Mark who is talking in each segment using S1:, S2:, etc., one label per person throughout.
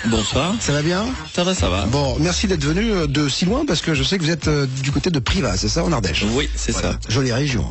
S1: Bonsoir.
S2: Ça va bien?
S1: Ça va.
S2: Bon, merci d'être venu de si loin parce que je sais que vous êtes du côté de Privas, c'est ça, en Ardèche?
S1: Oui, c'est ça.
S2: Jolie région.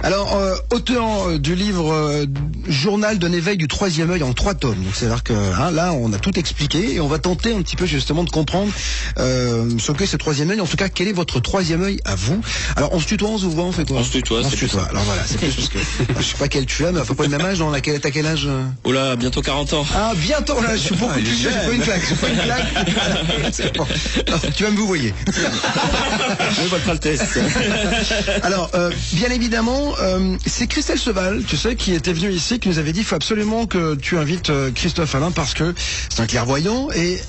S2: Alors, auteur du livre Journal d'un éveil du troisième œil en 3 tomes. Donc, c'est-à-dire que là, on a tout expliqué et on va tenter un petit peu justement de comprendre ce qu'est ce troisième œil. En tout cas, quel est votre troisième œil à vous? Alors, on se tutoie, on se voit, on fait quoi?
S1: On se tutoie,
S2: on se tutoie. Alors voilà, c'est plus parce que je sais pas quel tu as, mais à peu près le même âge. T'as quel âge?
S1: Oh là, bientôt 40 ans.
S2: Ah, bientôt là, je suis beaucoup plus vieux, j'ai pas une claque. C'est bon. Alors, tu vas me vous voyez.
S1: Oui, votre Altesse.
S2: Alors, bien évidemment, c'est Christelle Seval, tu sais, qui était venue ici, qui nous avait dit il faut absolument que tu invites Christophe Alain parce que c'est un clairvoyant et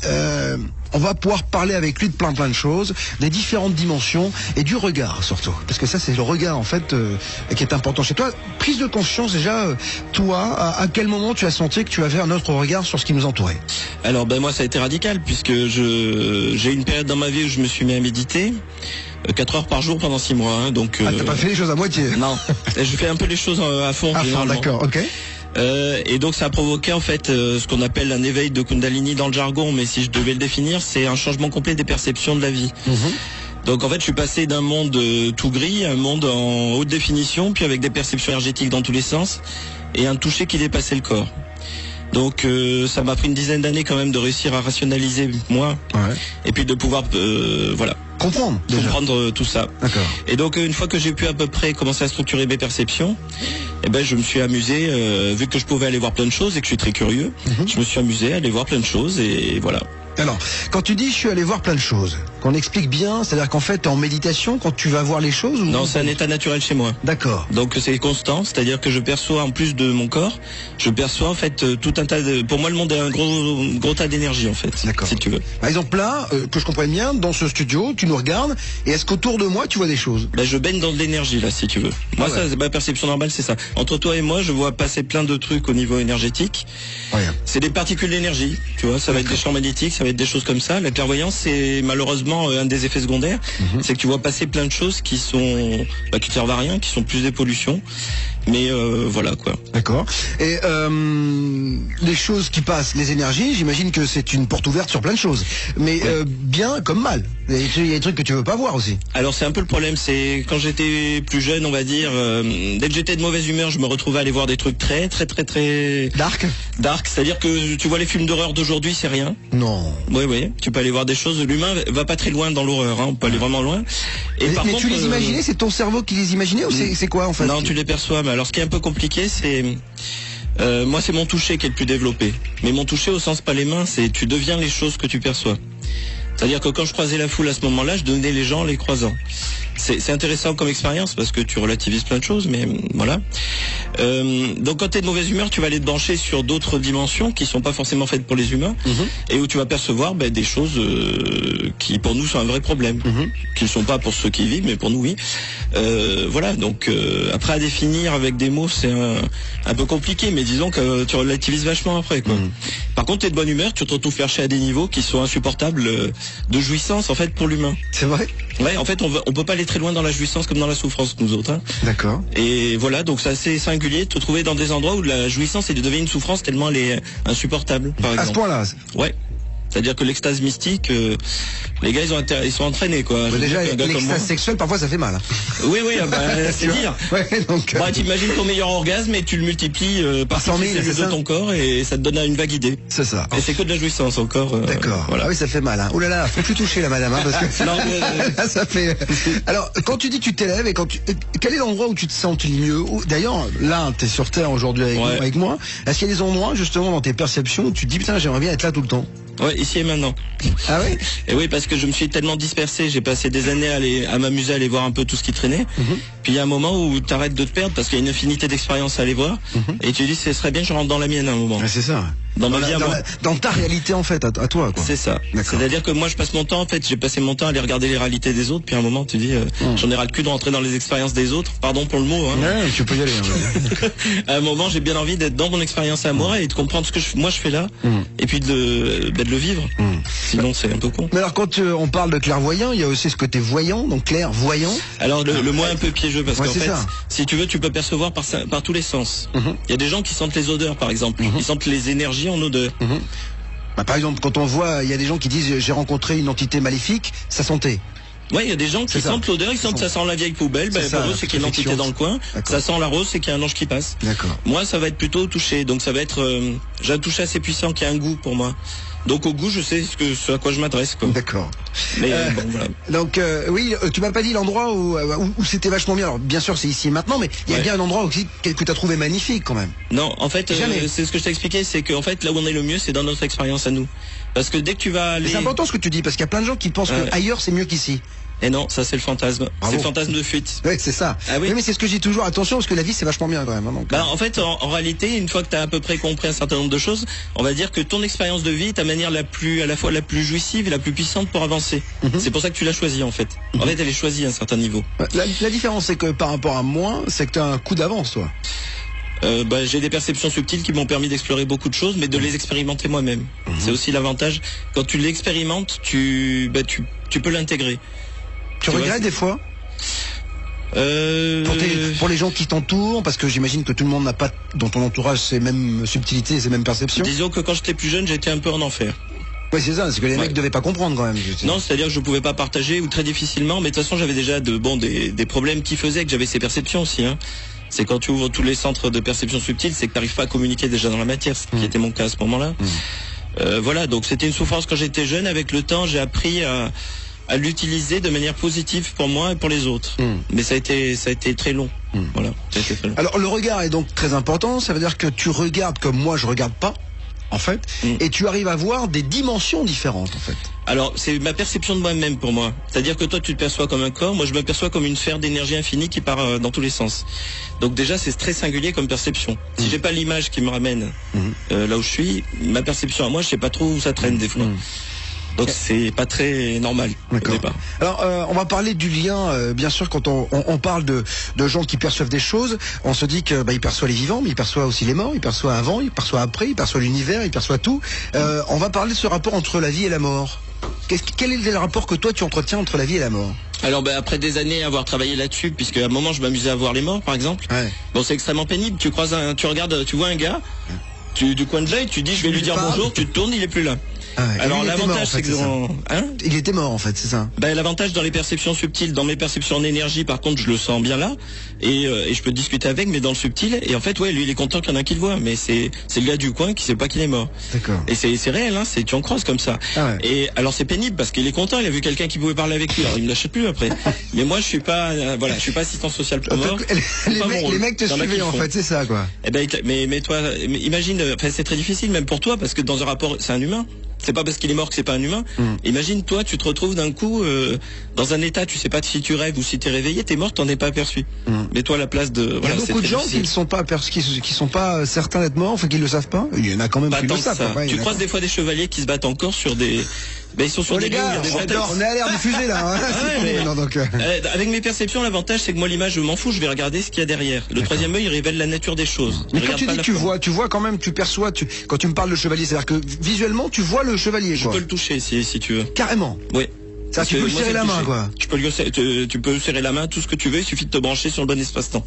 S2: on va pouvoir parler avec lui de plein de choses, des différentes dimensions et du regard surtout. Parce que ça, c'est le regard en fait qui est important chez toi. Prise de conscience déjà, toi, à quel moment tu as senti que tu avais un autre regard sur ce qui nous entourait?
S1: Alors moi ça a été radical puisque j'ai une période dans ma vie où je me suis mis à méditer 4 heures par jour pendant 6 mois. Hein, donc
S2: t'as pas fait les choses à moitié?
S1: Non, je fais un peu les choses à fond.
S2: À fond, d'accord, ok.
S1: Et donc ça a provoqué en fait ce qu'on appelle un éveil de Kundalini dans le jargon, mais si je devais le définir, c'est un changement complet des perceptions de la vie. Donc en fait je suis passé d'un monde tout gris à un monde en haute définition, puis avec des perceptions énergétiques dans tous les sens, et un toucher qui dépassait le corps. Donc ça m'a pris une dizaine d'années quand même de réussir à rationaliser moi, et puis de pouvoir comprendre tout ça.
S2: D'accord.
S1: Et donc une fois que j'ai pu à peu près commencer à structurer mes perceptions, eh ben je me suis amusé, vu que je pouvais aller voir plein de choses et que je suis très curieux, je me suis amusé à aller voir plein de choses et voilà.
S2: Alors, quand tu dis je suis allé voir plein de choses, qu'on explique bien, c'est-à-dire qu'en fait, en méditation, quand tu vas voir les choses...
S1: Non, c'est un état naturel chez moi.
S2: D'accord.
S1: Donc c'est constant, c'est-à-dire que je perçois, en plus de mon corps, je perçois en fait tout un tas de... Pour moi, le monde est un gros tas d'énergie en fait, si tu veux.
S2: Par exemple, là, que je comprenne bien, dans ce studio, tu nous regardes, et est-ce qu'autour de moi, tu vois des choses?
S1: Ben, je baigne dans de l'énergie là, si tu veux. Moi, ça, ma perception normale, c'est ça. Entre toi et moi, je vois passer plein de trucs au niveau énergétique. C'est des particules d'énergie, tu vois, ça va être des champs magnétiques, ça va être des choses comme ça. La clairvoyance, c'est malheureusement un des effets secondaires, c'est que tu vois passer plein de choses qui sont qui servent à rien, qui sont plus des pollutions. Mais voilà quoi.
S2: D'accord. Et les choses qui passent, les énergies, j'imagine que c'est une porte ouverte sur plein de choses. Mais bien comme mal. Il y a des trucs que tu veux pas voir aussi.
S1: Alors c'est un peu le problème, c'est quand j'étais plus jeune, on va dire, dès que j'étais de mauvaise humeur, je me retrouvais à aller voir des trucs très
S2: dark.
S1: C'est-à-dire que tu vois les films d'horreur d'aujourd'hui, c'est rien.
S2: Non.
S1: Oui, tu peux aller voir des choses. L'humain va pas très loin dans l'horreur, hein. On peut aller vraiment loin. Et
S2: mais tu les imaginais, c'est ton cerveau qui les imaginait ou c'est quoi en fait?
S1: Non, tu les perçois. Mais alors ce qui est un peu compliqué, c'est moi c'est mon toucher qui est le plus développé. Mais mon toucher au sens pas les mains, c'est tu deviens les choses que tu perçois. C'est-à-dire que quand je croisais la foule à ce moment-là, je devenais les gens en les croisant. C'est intéressant comme expérience parce que tu relativises plein de choses, mais voilà. Donc quand tu es de mauvaise humeur, tu vas aller te brancher sur d'autres dimensions qui sont pas forcément faites pour les humains et où tu vas percevoir des choses qui pour nous sont un vrai problème, qui ne sont pas pour ceux qui vivent, mais pour nous oui. Voilà, donc après à définir avec des mots, c'est un peu compliqué, mais disons que tu relativises vachement après quoi. Par contre, tu es de bonne humeur, tu te retrouves chercher à des niveaux qui sont insupportables de jouissance en fait pour l'humain.
S2: C'est vrai?
S1: Ouais, en fait, on peut pas aller très loin dans la jouissance comme dans la souffrance, nous autres. Hein.
S2: D'accord.
S1: Et voilà, donc c'est assez singulier de te trouver dans des endroits où la jouissance devient une souffrance tellement elle est insupportable, par exemple.
S2: À ce point-là?
S1: Ouais. C'est-à-dire que l'extase mystique, les gars ils sont entraînés quoi.
S2: Déjà l'extase sexuelle parfois ça fait mal.
S1: Oui, c'est dire.
S2: Ouais, donc.
S1: T'imagines ton meilleur orgasme et tu le multiplies par 100 000 de ton corps et ça te donne une vague idée.
S2: C'est ça.
S1: Et c'est que de la jouissance encore.
S2: D'accord.
S1: Voilà.
S2: Ah oui, ça fait mal. Hein. Oh là là, faut plus toucher la madame, hein, parce que
S1: non,
S2: là, ça fait. Alors, quand tu dis tu t'élèves et quel est l'endroit où tu te sens le mieux? D'ailleurs, là, t'es sur Terre aujourd'hui avec moi. Est-ce qu'il y a des endroits justement dans tes perceptions où tu te dis putain, j'aimerais bien être là tout le temps?
S1: Ouais, ici et maintenant.
S2: Ah oui?
S1: Et oui, parce que je me suis tellement dispersé, j'ai passé des années à m'amuser, à aller voir un peu tout ce qui traînait. Puis il y a un moment où tu arrêtes de te perdre parce qu'il y a une infinité d'expériences à aller voir. Et tu dis, ce serait bien que je rentre dans la mienne à un moment.
S2: Ouais, c'est ça.
S1: Dans ma vie à moi.
S2: Dans ta réalité en fait, à toi quoi.
S1: C'est ça. C'est-à-dire que moi je passe mon temps en fait, j'ai passé mon temps à aller regarder les réalités des autres, puis à un moment tu dis j'en ai ras le cul de rentrer dans les expériences des autres, pardon pour le mot. Hein.
S2: Ouais, tu peux y aller. Hein.
S1: À un moment j'ai bien envie d'être dans mon expérience à moi et de comprendre ce que moi je fais là, et puis de le vivre. Sinon c'est un peu con.
S2: Mais alors quand on parle de clairvoyant, il y a aussi ce côté voyant, donc clairvoyant.
S1: Alors le mot est un peu piégeux parce qu'en fait,
S2: ça.
S1: si tu veux, tu peux percevoir par tous les sens. Il y a des gens qui sentent les odeurs par exemple, ils sentent les énergies en odeur.
S2: Bah, par exemple, quand on voit, il y a des gens qui disent j'ai rencontré une entité maléfique, ça sentait.
S1: Ouais, il y a des gens qui sentent l'odeur, ils sentent ça sent la vieille poubelle, pour eux c'est qu'il y a une entité dans le coin, ça sent la rose, c'est qu'il y a un ange qui passe.
S2: D'accord.
S1: Moi ça va être plutôt au toucher, donc ça va être j'ai un toucher assez puissant qui a un goût pour moi. Donc au goût je sais ce à quoi je m'adresse.
S2: D'accord.
S1: Mais bon, voilà.
S2: Donc oui, tu m'as pas dit l'endroit où c'était vachement bien. Alors bien sûr c'est ici et maintenant, mais il y a bien un endroit aussi que tu as trouvé magnifique quand même.
S1: Non, en fait c'est ce que je t'ai expliqué, c'est qu'en fait là où on est le mieux c'est dans notre expérience à nous. Parce que dès que tu vas aller...
S2: C'est important ce que tu dis, parce qu'il y a plein de gens qui pensent que ailleurs c'est mieux qu'ici.
S1: Et non, ça c'est le fantasme.
S2: Bravo.
S1: C'est le fantasme de fuite.
S2: Oui, c'est ça.
S1: Ah oui.
S2: Oui, mais c'est ce que je dis toujours. Attention, parce que la vie c'est vachement bien quand même. Hein, donc,
S1: en fait, en réalité, une fois que tu as à peu près compris un certain nombre de choses, on va dire que ton expérience de vie est ta manière à la fois la plus jouissive et la plus puissante pour avancer. C'est pour ça que tu l'as choisie en fait. En fait, elle est choisie à un certain niveau.
S2: La différence c'est que par rapport à moi, c'est que tu as un coup d'avance, toi.
S1: J'ai des perceptions subtiles qui m'ont permis d'explorer beaucoup de choses, mais de les expérimenter moi-même. C'est aussi l'avantage. Quand tu l'expérimentes, tu peux l'intégrer.
S2: Tu regrettes des fois pour les gens qui t'entourent, parce que j'imagine que tout le monde n'a pas dans ton entourage ces mêmes subtilités, ces mêmes perceptions.
S1: Disons que quand j'étais plus jeune, j'étais un peu en enfer.
S2: Oui, c'est ça, c'est que les mecs devaient pas comprendre quand même.
S1: Non, c'est-à-dire que je pouvais pas partager ou très difficilement, mais de toute façon j'avais déjà des problèmes qui faisaient que j'avais ces perceptions aussi. Hein. C'est quand tu ouvres tous les centres de perception subtile, c'est que tu n'arrives pas à communiquer déjà dans la matière, ce qui était mon cas à ce moment-là. Voilà, donc c'était une souffrance quand j'étais jeune. Avec le temps, j'ai appris à l'utiliser de manière positive pour moi et pour les autres. Mais ça a été très long. Voilà, ça a été très long.
S2: Alors le regard est donc très important. Ça veut dire que tu regardes comme moi je regarde pas, en fait, et tu arrives à voir des dimensions différentes, en fait.
S1: Alors, c'est ma perception de moi-même pour moi. C'est-à-dire que toi, tu te perçois comme un corps, moi je me perçois comme une sphère d'énergie infinie qui part dans tous les sens. Donc déjà, c'est très singulier comme perception. Si j'ai pas l'image qui me ramène là où je suis, ma perception à moi, je sais pas trop où ça traîne des fois. Donc c'est pas très normal au départ.
S2: Alors on va parler du lien, bien sûr, quand on parle de gens qui perçoivent des choses, on se dit que il perçoit les vivants, mais il perçoit aussi les morts, il perçoit avant, il perçoit après, il perçoit l'univers, il perçoit tout. On va parler de ce rapport entre la vie et la mort. Quel est le rapport que toi tu entretiens entre la vie et la mort?
S1: Alors après des années à avoir travaillé là-dessus, puisque à un moment je m'amusais à voir les morts par exemple. Bon, c'est extrêmement pénible, tu vois un gars, du coin de l'œil, tu dis je vais lui dire bonjour, tu te tournes, il est plus là. Alors l'avantage c'est que
S2: il était mort en fait, c'est ça.
S1: L'avantage dans les perceptions subtiles, dans mes perceptions en énergie, par contre je le sens bien là et je peux discuter avec, mais dans le subtil, et en fait lui il est content qu'il y en a qui le voient, mais c'est le gars du coin qui sait pas qu'il est mort.
S2: D'accord.
S1: Et c'est réel, hein, tu en croises comme ça. Et alors c'est pénible parce qu'il est content, il a vu quelqu'un qui pouvait parler avec lui, alors il me l'achète plus après. Mais moi je suis pas je suis pas assistant social pour mort.
S2: Les mecs te suivaient en fait, c'est ça quoi.
S1: Mais toi imagine, c'est très difficile même pour toi parce que dans un rapport, c'est un humain. C'est pas parce qu'il est mort que c'est pas un humain. Imagine, toi, tu te retrouves d'un coup dans un état, tu sais pas si tu rêves ou si t'es réveillé, t'es mort, t'en es pas aperçu. Mais toi, à la place de...
S2: Il y a beaucoup de gens qui ne sont pas qui sont pas certains d'être morts, enfin qui le savent pas. Il y en a quand même qui le savent.
S1: Tu croises des fois des chevaliers qui se battent encore sur des... ils sont sur des lignes,
S2: on est à l'air diffusé là.
S1: Avec mes perceptions, l'avantage c'est que moi l'image je m'en fous, je vais regarder ce qu'il y a derrière. Le troisième œil il révèle la nature des choses.
S2: Mais quand tu dis tu vois quand même, tu perçois, quand tu me parles de chevalier, c'est-à-dire que visuellement tu vois le chevalier.
S1: Je peux le toucher si tu veux.
S2: Carrément.
S1: Oui.
S2: Ça, tu peux lui serrer la main quoi.
S1: Tu peux serrer la main tout ce que tu veux, il suffit de te brancher sur le bon espace-temps.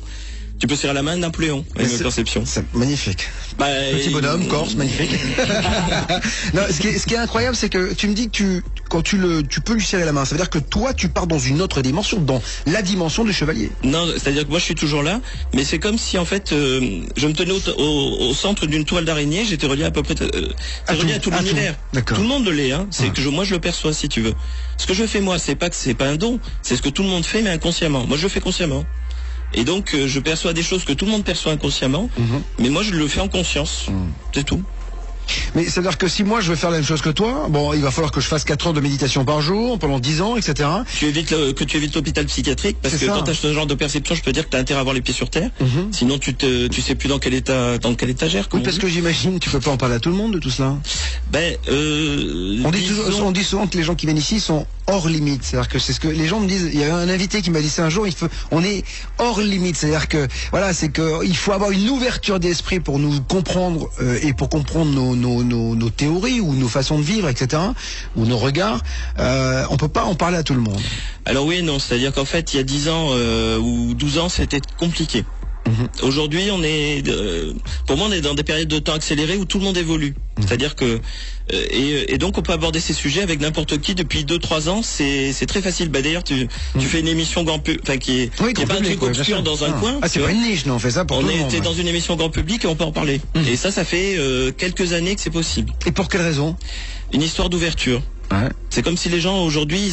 S1: Tu peux serrer la main de Napoléon avec mes perceptions.
S2: C'est magnifique. Petit bonhomme, corse, magnifique. Non, ce qui est incroyable, c'est que tu me dis que tu peux lui serrer la main. Ça veut dire que toi, tu pars dans une autre dimension, dans la dimension du chevalier.
S1: Non, c'est-à-dire que moi, je suis toujours là, mais c'est comme si en fait, je me tenais au centre d'une toile d'araignée. J'étais relié à peu près, relié à tout l'univers. Tout le monde l'est, hein. C'est que moi, je le perçois, si tu veux. Ce que je fais moi, c'est pas un don, c'est ce que tout le monde fait, mais inconsciemment. Moi, je le fais consciemment. Et donc je perçois des choses que tout le monde perçoit inconsciemment, mais moi je le fais en conscience, c'est tout.
S2: Mais ça veut dire que si moi je veux faire la même chose que toi, bon, il va falloir que je fasse 4 heures de méditation par jour, pendant 10 ans, etc.
S1: Tu évites l'hôpital psychiatrique, parce que quand tu as ce genre de perception, je peux dire que tu as intérêt à avoir les pieds sur terre, sinon tu sais plus dans quelle étagère.
S2: Oui, parce que j'imagine, tu peux pas en parler à tout le monde de tout cela. On dit souvent que les gens qui viennent ici sont hors limite, c'est-à-dire que c'est ce que les gens me disent. Il y a un invité qui m'a dit ça un jour, on est hors limite, c'est-à-dire que voilà, c'est que il faut avoir une ouverture d'esprit pour nous comprendre et pour comprendre nos théories ou nos façons de vivre, etc., ou nos regards. On peut pas en parler à tout le monde.
S1: Alors oui et non, c'est-à-dire qu'en fait, il y a 10 ans ou 12 ans, c'était compliqué. Aujourd'hui, pour moi, on est dans des périodes de temps accélérées où tout le monde évolue. C'est-à-dire que et donc on peut aborder ces sujets avec n'importe qui depuis 2-3 ans. C'est très facile. D'ailleurs, tu fais une émission grand public, enfin qui est pas un truc obscur dans un coin.
S2: Ah, c'est pas une niche, non, on fait ça pour tout le monde.
S1: On était dans une émission grand public et on peut en parler. Et ça fait quelques années que c'est possible.
S2: Et pour quelle raison?
S1: Une histoire d'ouverture.
S2: Ouais.
S1: C'est comme si les gens aujourd'hui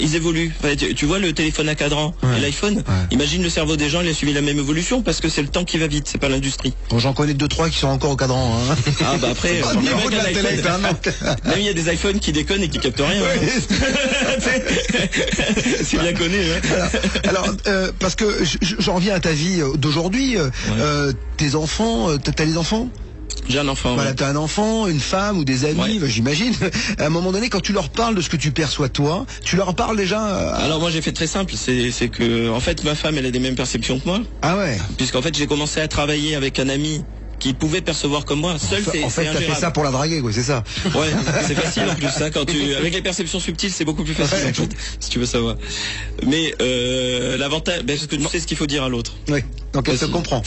S1: ils évoluent. Enfin, tu vois le téléphone à cadran et l'iPhone. Imagine le cerveau des gens, il a suivi la même évolution parce que c'est le temps qui va vite, c'est pas l'industrie.
S2: Bon, j'en connais 2-3 qui sont encore au cadran. Hein.
S1: Ah bah après, même il y a des iPhones qui déconnent et qui captent rien. C'est bien connu. Hein.
S2: Alors parce que j'en reviens à ta vie d'aujourd'hui. Tes enfants, t'as des enfants?
S1: J'ai un enfant.
S2: Voilà, t'as un enfant, une femme ou des amis, j'imagine. À un moment donné, quand tu leur parles de ce que tu perçois toi, tu leur parles déjà.
S1: Alors moi j'ai fait très simple, c'est que en fait ma femme elle a les mêmes perceptions que moi.
S2: Ah ouais.
S1: Puisqu'en fait j'ai commencé à travailler avec un ami qui pouvait percevoir comme moi. Seul c'est
S2: en fait t'as fait ça pour la draguer, quoi, c'est ça.
S1: Ouais, c'est facile en plus. Hein, avec les perceptions subtiles c'est beaucoup plus facile en fait, si tu veux savoir. Mais l'avantage, parce que tu sais ce qu'il faut dire à l'autre.
S2: Oui. Donc elle se comprend.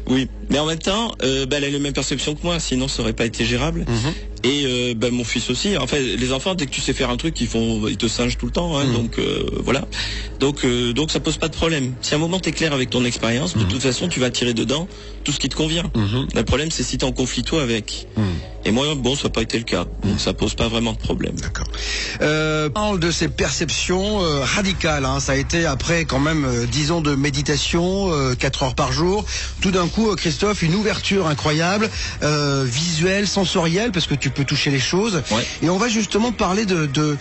S1: Oui, mais en même temps, elle a les mêmes perceptions que moi, sinon ça aurait pas été gérable. Et mon fils aussi. En fait, les enfants, dès que tu sais faire un truc, ils te singent tout le temps. Hein, donc voilà. Donc ça pose pas de problème. Si à un moment t'es clair avec ton expérience, de toute façon, tu vas tirer dedans tout ce qui te convient. Le problème, c'est si t'es en conflit toi avec. Et moi, ça n'a pas été le cas. Donc ça pose pas vraiment de problème.
S2: D'accord. Parle de ces perceptions radicales. Hein. Ça a été après quand même 10 ans de méditation, 4 heures par jour. Tout d'un coup, Christophe, une ouverture incroyable, visuelle, sensorielle, parce que tu peux toucher les choses.
S1: Ouais.
S2: Et on va justement parler de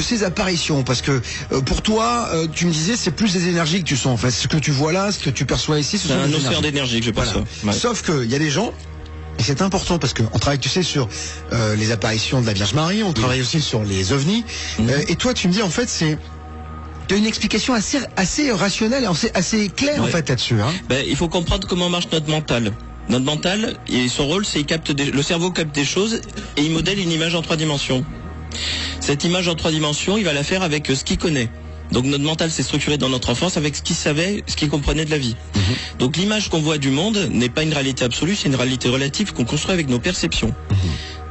S2: ces apparitions, parce que pour toi, tu me disais, c'est plus des énergies que tu sens. En fait, ce que tu vois là, ce que tu perçois ici, ce sont
S1: un
S2: des
S1: océan d'énergie que je perçois.
S2: Voilà. Sauf que il y a des gens. Et c'est important parce qu'on travaille, tu sais, sur les apparitions de la Vierge Marie, on travaille aussi sur les ovnis. Et toi, tu me dis, en fait, tu as une explication assez rationnelle, assez claire en fait là-dessus. Hein.
S1: Il faut comprendre comment marche notre mental. Notre mental, son rôle, c'est le cerveau capte des choses et il modèle une image en 3 dimensions. Cette image en 3 dimensions, il va la faire avec ce qu'il connaît. Donc notre mental s'est structuré dans notre enfance avec ce qu'il savait, ce qu'il comprenait de la vie. Donc l'image qu'on voit du monde n'est pas une réalité absolue, c'est une réalité relative qu'on construit avec nos perceptions.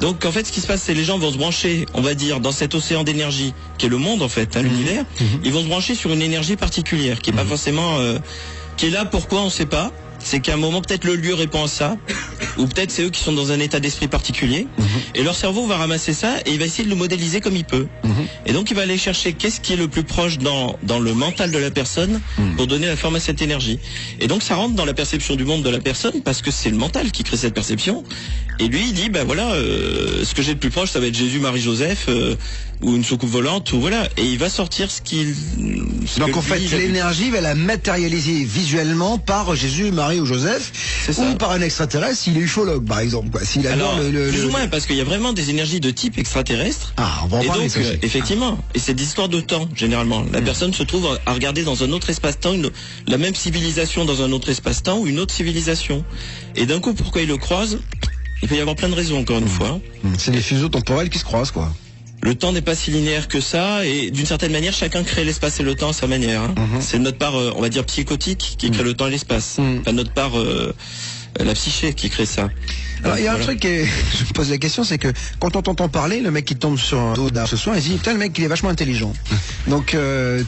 S1: Donc en fait ce qui se passe, c'est les gens vont se brancher, on va dire, dans cet océan d'énergie qui est le monde en fait, hein, l'univers. Ils vont se brancher sur une énergie particulière qui est pas forcément, qui est là. Pourquoi on sait pas. C'est qu'à un moment peut-être le lieu répond à ça, ou peut-être c'est eux qui sont dans un état d'esprit particulier, et leur cerveau va ramasser ça et il va essayer de le modéliser comme il peut. Et donc il va aller chercher qu'est-ce qui est le plus proche dans le mental de la personne pour donner la forme à cette énergie. Et donc ça rentre dans la perception du monde de la personne parce que c'est le mental qui crée cette perception. Et lui il dit ce que j'ai le plus proche ça va être Jésus, Marie, Joseph ou une soucoupe volante ou voilà. Et il va sortir ce qu'il.
S2: Donc en fait l'énergie va la matérialiser visuellement par Jésus, Marie ou Joseph, ou par un extraterrestre s'il est ufologue par exemple. S'il a
S1: plus ou moins parce qu'il y a vraiment des énergies de type extraterrestre.
S2: Ah, on va en parler.
S1: Donc effectivement, et c'est d'histoire de temps généralement. La personne se trouve à regarder dans un autre espace-temps la même civilisation dans un autre espace-temps ou une autre civilisation. Et d'un coup, pourquoi il le croise? Il peut y avoir plein de raisons encore une fois.
S2: C'est des fuseaux temporels qui se croisent quoi.
S1: Le temps n'est pas si linéaire que ça, et d'une certaine manière, chacun crée l'espace et le temps à sa manière. Hein. C'est notre part, on va dire, psychotique qui crée le temps et l'espace. Pas notre part, la psyché qui crée ça.
S2: Alors il y a un truc je me pose la question, c'est que quand on t'entend parler, le mec qui tombe sur un dos ce soir, il se dit putain le mec il est vachement intelligent. Donc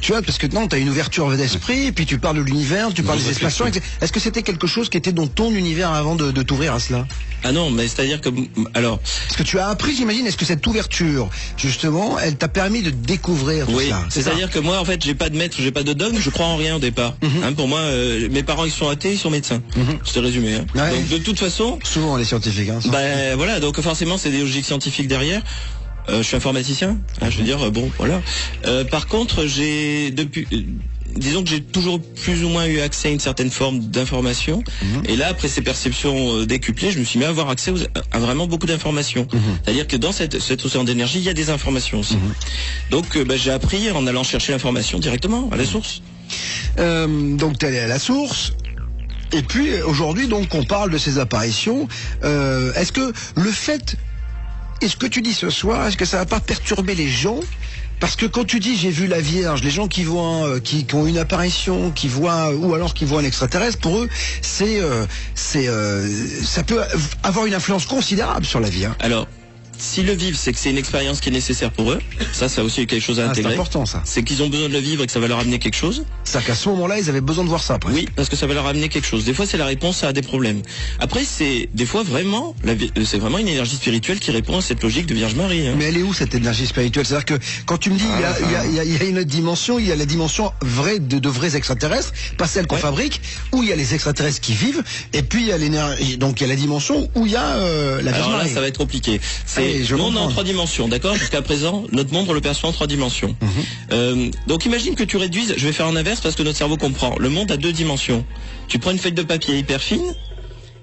S2: tu vois, parce que non, t'as une ouverture d'esprit, et puis tu parles de l'univers, tu parles des espaces. Est-ce que c'était quelque chose qui était dans ton univers avant de t'ouvrir à cela?
S1: Ah non, mais c'est-à-dire que alors.
S2: Parce que tu as appris, j'imagine. Est-ce que cette ouverture, justement, elle t'a permis de découvrir tout ça?
S1: C'est-à-dire que moi, en fait, j'ai pas de maître, j'ai pas de dogme, je crois en rien au départ. Hein, pour moi, mes parents ils sont athées, ils sont médecins. Je t'ai résumé. Hein.
S2: Ouais.
S1: Donc de toute façon.
S2: Souvent les scientifiques. Hein,
S1: voilà, donc forcément c'est des logiques scientifiques derrière. Je suis informaticien, hein, je veux dire voilà. Par contre, disons que j'ai toujours plus ou moins eu accès à une certaine forme d'information. Et là, après ces perceptions décuplées, je me suis mis à avoir accès à vraiment beaucoup d'informations. C'est-à-dire que dans cet océan d'énergie, il y a des informations aussi. Donc j'ai appris en allant chercher l'information directement à la source.
S2: Donc tu es allé à la source. Et puis aujourd'hui, donc, on parle de ces apparitions. Est-ce que tu dis ce soir, est-ce que ça va pas perturber les gens Parce que quand tu dis j'ai vu la Vierge, les gens qui voient, qui ont une apparition, qui voient, ou alors qui voient un extraterrestre, pour eux, ça peut avoir une influence considérable sur la vie. Hein.
S1: Alors, s'ils le vivent, c'est que c'est une expérience qui est nécessaire pour eux. Ça aussi quelque chose à intégrer.
S2: C'est important, ça.
S1: C'est qu'ils ont besoin de le vivre et que ça va leur amener quelque chose.
S2: C'est-à-dire qu'à ce moment-là, ils avaient besoin de voir ça, après.
S1: Oui, parce que ça va leur amener quelque chose. Des fois, c'est la réponse à des problèmes. Après, c'est des fois vraiment, c'est vraiment une énergie spirituelle qui répond à cette logique de Vierge Marie. Hein.
S2: Mais elle est où cette énergie spirituelle? C'est-à-dire que quand tu me dis il y a une autre dimension, il y a la dimension vraie de vrais extraterrestres, pas celle qu'on fabrique, où il y a les extraterrestres qui vivent, et puis il y a l'énergie, donc il y a la dimension où il y a la Vierge
S1: Alors là,
S2: Marie.
S1: ça va être compliqué. C'est monde en 3 dimensions, d'accord? Jusqu'à présent, notre monde on le perçoit en 3 dimensions. Donc imagine que tu réduises, je vais faire en inverse parce que notre cerveau comprend. Le monde a 2 dimensions. Tu prends une feuille de papier hyper fine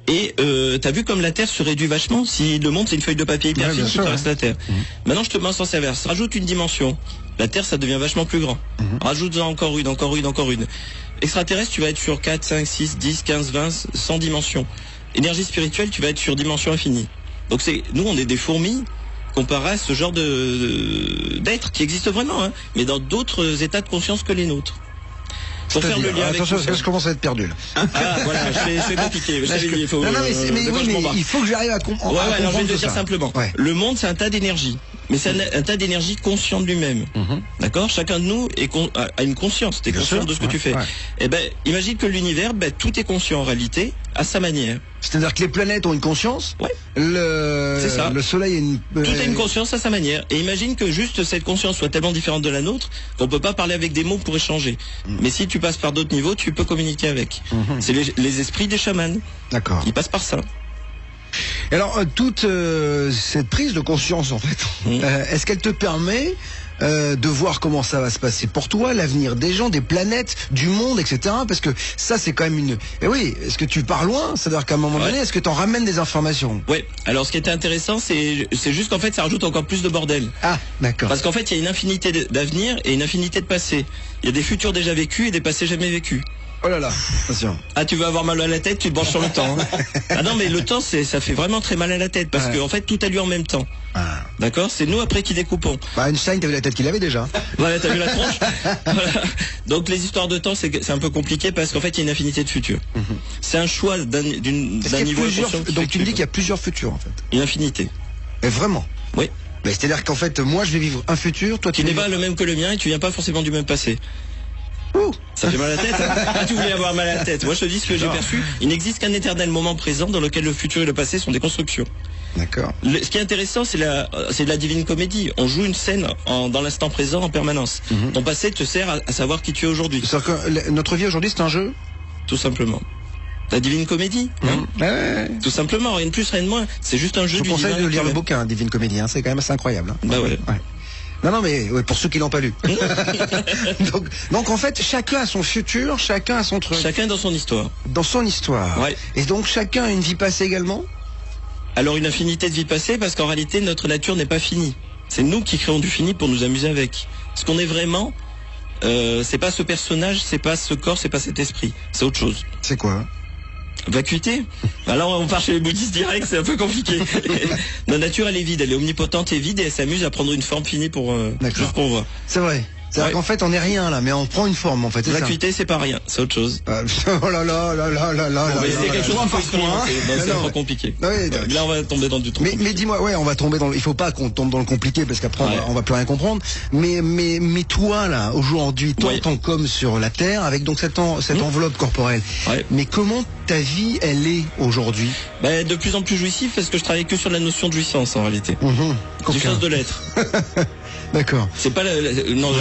S1: et t'as vu comme la Terre se réduit vachement si le monde c'est une feuille de papier hyper fine qui traverse la Terre. Maintenant je te mets en sens inverse. Rajoute une dimension. La Terre ça devient vachement plus grand. Rajoute-en encore une. Extraterrestre tu vas être sur 4, 5, 6, 10, 15, 20, 100 dimensions. Énergie spirituelle tu vas être sur dimension infinie. Donc nous on est des fourmis comparé à ce genre d'être qui existe vraiment, hein, mais dans d'autres états de conscience que les nôtres. Pour faire le lien avec
S2: attention, je commence à être perdu là.
S1: Ah voilà, c'est compliqué. Il faut,
S2: il faut que j'arrive à comprendre.
S1: Ouais, alors je vais te dire simplement. Ouais. Le monde, c'est un tas d'énergie. Mais c'est un tas d'énergie conscient de lui-même. D'accord? Chacun de nous a une conscience. T'es conscient de ce que tu fais. Et ben, imagine que l'univers, tout est conscient en réalité, à sa manière.
S2: C'est-à-dire que les planètes ont une conscience.
S1: Ouais.
S2: C'est ça. Le soleil a une.
S1: Tout a une conscience à sa manière. Et imagine que juste cette conscience soit tellement différente de la nôtre qu'on peut pas parler avec des mots pour échanger. Mais si tu passes par d'autres niveaux, tu peux communiquer avec. C'est les esprits des chamans.
S2: D'accord.
S1: Ils passent par ça.
S2: Alors toute cette prise de conscience en fait, est-ce qu'elle te permet de voir comment ça va se passer pour toi, l'avenir des gens, des planètes, du monde, etc. Parce que ça c'est quand même une... Et oui, est-ce que tu pars loin? C'est-à-dire qu'à un moment donné, est-ce que tu en ramènes des informations?
S1: Oui, alors ce qui était intéressant, c'est juste qu'en fait ça rajoute encore plus de bordel.
S2: Ah, d'accord.
S1: Parce qu'en fait il y a une infinité d'avenir et une infinité de passé. Il y a des futurs déjà vécus et des passés jamais vécus.
S2: Oh là là, attention.
S1: Ah, tu veux avoir mal à la tête, tu te branches sur le temps. Hein. Ah non, mais le temps, ça fait vraiment très mal à la tête parce que en fait, tout a lieu en même temps. D'accord? C'est nous après qui découpons.
S2: Einstein, t'as vu la tête qu'il avait déjà.
S1: Voilà, t'as vu la tronche. Voilà. Donc les histoires de temps, c'est un peu compliqué parce qu'en fait, il y a une infinité de futurs. C'est un choix d'un niveau.
S2: Donc tu me dis qu'il y a plusieurs futurs en fait.
S1: Une infinité.
S2: Et vraiment?
S1: Oui.
S2: Mais c'est-à-dire qu'en fait, moi, je vais vivre un futur, toi,
S1: tu n'es pas le même que le mien et tu viens pas forcément du même passé.
S2: Ouh.
S1: Ça fait mal à la tête, hein. Ah, tu voulais avoir mal à la tête. Moi, je te dis ce que j'ai perçu. Il n'existe qu'un éternel moment présent dans lequel le futur et le passé sont des constructions.
S2: D'accord.
S1: Ce qui est intéressant, c'est de la divine comédie. On joue une scène dans l'instant présent en permanence. Ton passé te sert à savoir qui tu es aujourd'hui.
S2: C'est-à-dire que notre vie aujourd'hui, c'est un jeu?
S1: Tout simplement. La divine comédie. Tout simplement, rien de plus, rien de moins. C'est juste un jeu.
S2: Je vous conseille de lire le bouquin, Divine Comédie. Hein. C'est quand même assez incroyable. Hein.
S1: Bah ouais.
S2: Non, mais pour ceux qui l'ont pas lu. donc en fait, chacun a son futur, chacun a son truc.
S1: Chacun dans son histoire.
S2: Dans son histoire.
S1: Ouais.
S2: Et donc chacun a une vie passée également?
S1: Alors une infinité de vies passées parce qu'en réalité, notre nature n'est pas finie. C'est nous qui créons du fini pour nous amuser avec. Ce qu'on est vraiment, c'est pas ce personnage, c'est pas ce corps, c'est pas cet esprit. C'est autre chose.
S2: C'est quoi?
S1: Vacuité. Alors on part chez les bouddhistes direct, c'est un peu compliqué. Notre nature elle est vide, elle est omnipotente et vide et elle s'amuse à prendre une forme finie pour juste qu'on voit.
S2: C'est vrai. C'est-à-dire qu'en fait on n'est rien là, mais on prend une forme en fait.
S1: Vacuité c'est pas rien, c'est autre chose.
S2: Oh là là là là là là.
S1: C'est quelque chose qui faut expérimenter. C'est trop compliqué. Là on va tomber dans du trop.
S2: Mais dis-moi, on va tomber dans. Il faut pas qu'on tombe dans le compliqué parce qu'après on va plus rien comprendre. Mais toi là aujourd'hui, toi en tant qu'homme sur la terre, avec donc cette enveloppe corporelle. Mais comment ta vie elle est aujourd'hui?
S1: De plus en plus jouissif parce que je travaille que sur la notion de jouissance en réalité. Jouissance de l'être.
S2: D'accord.
S1: C'est pas non,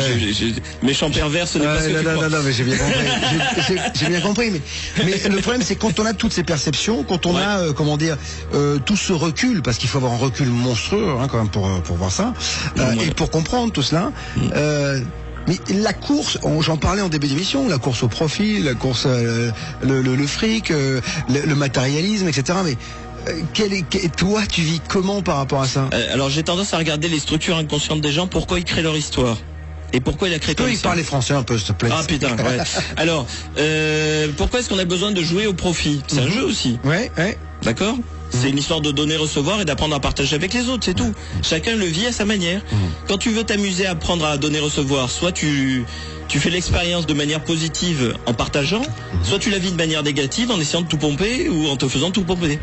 S1: méchant pervers, ce n'est pas ce que tu crois.
S2: Non, mais j'ai bien compris. J'ai bien compris, mais le problème c'est quand on a toutes ces perceptions, quand on a tout ce recul, parce qu'il faut avoir un recul monstrueux quand même pour voir ça et pour comprendre tout cela. Mais la course, j'en parlais en début d'émission, la course au profit, la course le fric, le matérialisme, etc. Mais toi, tu vis comment par rapport à ça?
S1: Alors j'ai tendance à regarder les structures inconscientes des gens, pourquoi ils créent leur histoire. Et pourquoi il a créé comme ça?
S2: Il parlait français un peu, s'il te plaît.
S1: Ah putain, ouais. Alors, pourquoi est-ce qu'on a besoin de jouer au profit? C'est un jeu aussi.
S2: Ouais.
S1: D'accord? C'est une histoire de donner, recevoir et d'apprendre à partager avec les autres, c'est tout. Chacun le vit à sa manière. Quand tu veux t'amuser à apprendre à donner, recevoir, soit tu fais l'expérience de manière positive en partageant, soit tu la vis de manière négative en essayant de tout pomper ou en te faisant tout pomper.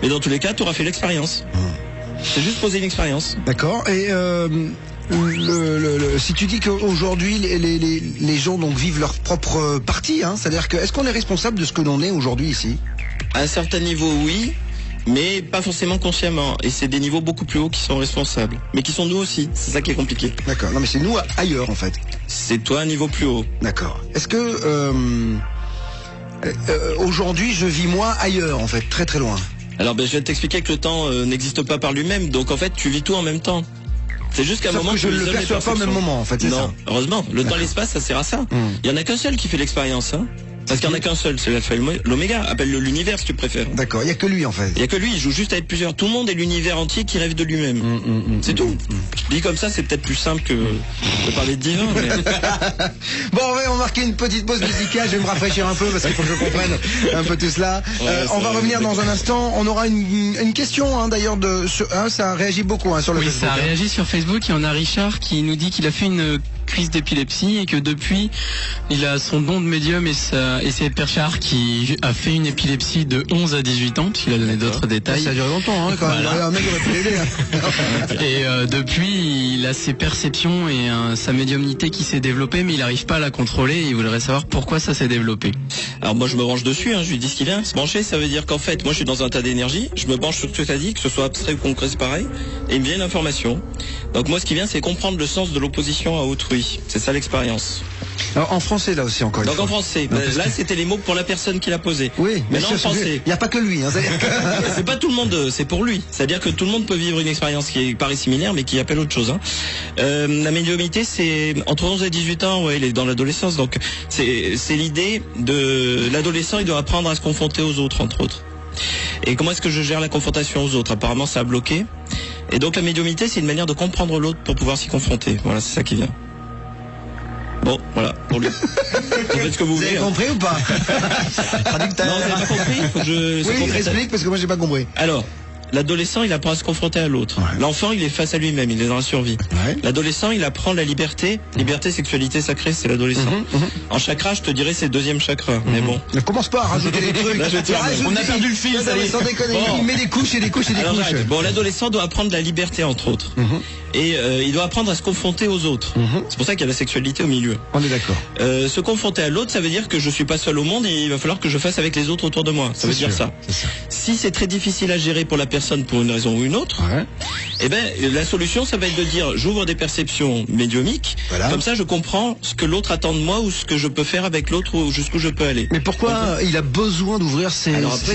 S1: Mais dans tous les cas, tu auras fait l'expérience. C'est juste poser une expérience.
S2: D'accord. Et si tu dis qu'aujourd'hui les gens donc vivent leur propre partie, hein, c'est-à-dire que est-ce qu'on est responsable de ce que l'on est aujourd'hui ici?
S1: À un certain niveau, oui, mais pas forcément consciemment. Et c'est des niveaux beaucoup plus hauts qui sont responsables, mais qui sont nous aussi. C'est ça qui est compliqué.
S2: D'accord. Non, mais c'est nous ailleurs en fait.
S1: C'est toi un niveau plus haut.
S2: D'accord. Est-ce que aujourd'hui je vis moi ailleurs en fait, très très loin?
S1: Alors je vais t'expliquer que le temps n'existe pas par lui-même, donc en fait tu vis tout en même temps. C'est juste qu'à un moment
S2: que je ne le perçois pas au même moment en fait, c'est ça?
S1: Non, heureusement, le temps et l'espace ça sert à ça. Il y en a qu'un seul qui fait l'expérience, hein. Parce qu'il n'y en a qu'un seul, c'est l'alpha et l'oméga, appelle-le l'univers si tu préfères.
S2: D'accord, il n'y a que lui en fait.
S1: Il n'y a que lui, il joue juste avec plusieurs. Tout le monde est l'univers entier qui rêve de lui-même. C'est tout. Dit comme ça, c'est peut-être plus simple que de parler de divin. Mais...
S2: Bon, on va marquer une petite pause musicale, je vais me rafraîchir un peu parce qu'il faut que je comprenne un peu tout cela. On va revenir dans un instant, on aura une question hein, d'ailleurs, ça réagit beaucoup hein, sur le Facebook.
S3: Oui, ça a réagi sur Facebook et on a Richard qui nous dit qu'il a fait une crise d'épilepsie et que depuis il a son don de médium et c'est Perchard qui a fait une épilepsie de 11 à 18 ans puisqu'il a donné d'autres détails.
S2: Ça a duré longtemps hein, quand même. Un mec aurait pu l'aider.
S3: Et depuis il a ses perceptions et sa médiumnité qui s'est développée mais il n'arrive pas à la contrôler et il voudrait savoir pourquoi ça s'est développé.
S1: Alors moi je me branche dessus, hein, je lui dis ce qu'il vient. Se brancher ça veut dire qu'en fait moi je suis dans un tas d'énergie, je me branche sur ce que tu as dit, que ce soit abstrait ou concret c'est pareil, et il me vient une information. Donc moi ce qui vient c'est comprendre le sens de l'opposition à autrui. C'est ça l'expérience.
S2: Alors, en français là aussi encore une fois.
S1: Donc en français, là c'était les mots pour la personne qui l'a posé.
S2: Oui,
S1: mais là en français.
S2: Il n'y a pas que lui. Hein,
S1: c'est pas tout le monde, c'est pour lui. C'est-à-dire que tout le monde peut vivre une expérience qui paraît similaire mais qui appelle autre chose. Hein. La médiumnité c'est entre 11 et 18 ans, ouais, il est dans l'adolescence. Donc c'est l'idée de l'adolescent, il doit apprendre à se confronter aux autres entre autres. Et comment est-ce que je gère la confrontation aux autres? Apparemment ça a bloqué. Et donc la médiumnité c'est une manière de comprendre l'autre pour pouvoir s'y confronter. Voilà, c'est ça qui vient. Bon, voilà, pour lui. Vous faites ce que vous voulez.
S2: Vous avez compris ou pas?
S1: Non, vous n'avez pas compris? Faut que je...
S2: Oui, explique parce que moi j'ai pas compris.
S1: Alors, l'adolescent, il apprend à se confronter à l'autre. Ouais. L'enfant, il est face à lui-même, il est dans la survie. Ouais. L'adolescent, il apprend la liberté. Liberté, sexualité sacrée, c'est l'adolescent. En chakra, je te dirais, c'est le deuxième chakra. Mais bon.
S2: Ne commence pas à rajouter des trucs.
S1: Là, on a perdu le fil, ça y est.
S2: Sans déconner, il met des couches et des couches et des couches.
S1: Bon, l'adolescent doit apprendre la liberté, entre autres. Et il doit apprendre à se confronter aux autres. C'est pour ça qu'il y a la sexualité au milieu.
S2: On est d'accord.
S1: Se confronter à l'autre, ça veut dire que je suis pas seul au monde et il va falloir que je fasse avec les autres autour de moi. Ça veut dire ça. Si c'est très difficile à gérer pour la personne pour une raison ou une autre, eh ben la solution, ça va être de dire j'ouvre des perceptions médiumiques. Voilà. Comme ça, je comprends ce que l'autre attend de moi ou ce que je peux faire avec l'autre ou jusqu'où je peux aller.
S2: Mais pourquoi il a besoin d'ouvrir ses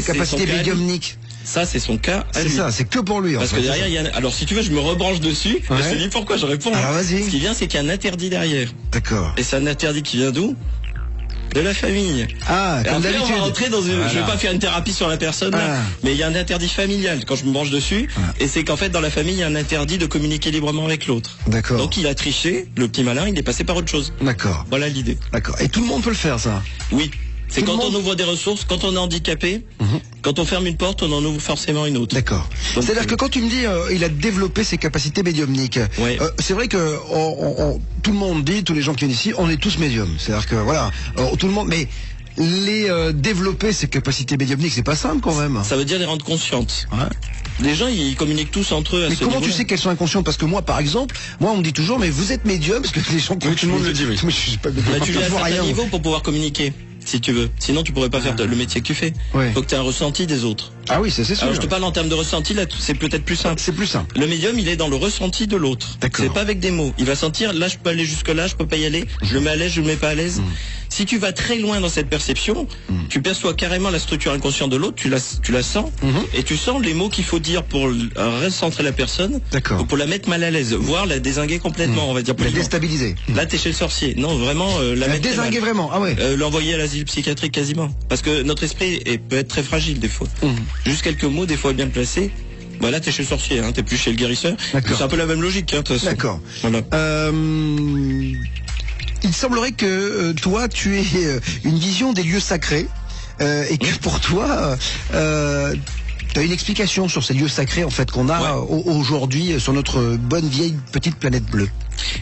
S2: capacités médiumniques?
S1: Ça, c'est son cas à lui.
S2: C'est ça, c'est que pour lui.
S1: Parce que derrière, il y a... Alors, si tu veux, je me rebranche dessus. Je te dis pourquoi je réponds.
S2: Alors, vas-y.
S1: Ce qui vient, c'est qu'il y a un interdit derrière.
S2: D'accord.
S1: Et c'est un interdit qui vient d'où? De la famille.
S2: Ah, comme d'habitude.
S1: On va rentrer dans une... Je vais pas faire une thérapie sur la personne, là, mais il y a un interdit familial quand je me branche dessus. Et c'est qu'en fait, dans la famille, il y a un interdit de communiquer librement avec l'autre.
S2: D'accord.
S1: Donc, il a triché, le petit malin, il est passé par autre chose.
S2: D'accord.
S1: Voilà l'idée.
S2: D'accord. Et tout le monde peut le faire, ça?
S1: Oui. C'est quand on ouvre des ressources, quand on est handicapé, quand on ferme une porte, on en ouvre forcément une autre.
S2: D'accord. C'est-à-dire que quand tu me dis il a développé ses capacités médiumniques, c'est vrai que tout le monde dit, tous les gens qui viennent ici, on est tous médiums. C'est-à-dire que voilà, tout le monde, mais les développer ses capacités médiumniques, c'est pas simple quand même.
S1: Ça veut dire les rendre conscientes. Les gens, ils communiquent tous entre eux.
S2: Mais comment tu sais qu'elles sont inconscientes? Parce que moi, par exemple, on me dit toujours, mais vous êtes médium, parce que les gens,
S1: tout le monde le dit, oui.
S2: Mais je suis pas médium.
S1: Tu l'as à un niveau pour pouvoir communiquer. Si tu veux. Sinon, tu pourrais pas faire le métier que tu fais. Faut que tu aies un ressenti des autres.
S2: Ah oui, c'est sûr.
S1: Alors, je te parle en termes de ressenti, là, c'est peut-être plus simple.
S2: C'est plus simple.
S1: Le médium, il est dans le ressenti de l'autre.
S2: D'accord.
S1: C'est pas avec des mots. Il va sentir, là, je peux aller jusque là, je peux pas y aller. Je le mets à l'aise, je le mets pas à l'aise. Si tu vas très loin dans cette perception, tu perçois carrément la structure inconsciente de l'autre, tu la sens, et tu sens les mots qu'il faut dire pour recentrer la personne, ou pour la mettre mal à l'aise, voire la dézinguer complètement, on va dire.
S2: La déstabiliser.
S1: Là, t'es chez le sorcier. Non, vraiment, la mettre
S2: dézinguer vraiment. Ah ouais.
S1: L'envoyer à l'asile psychiatrique quasiment. Parce que notre esprit peut être très fragile des fois. Juste quelques mots, des fois bien placés. Bah là, t'es chez le sorcier, t'es plus chez le guérisseur. C'est un peu la même logique, de toute façon.
S2: D'accord.
S1: Voilà.
S2: Il semblerait que toi, tu aies une vision des lieux sacrés et que pour toi, tu as une explication sur ces lieux sacrés en fait qu'on a aujourd'hui sur notre bonne vieille petite planète bleue.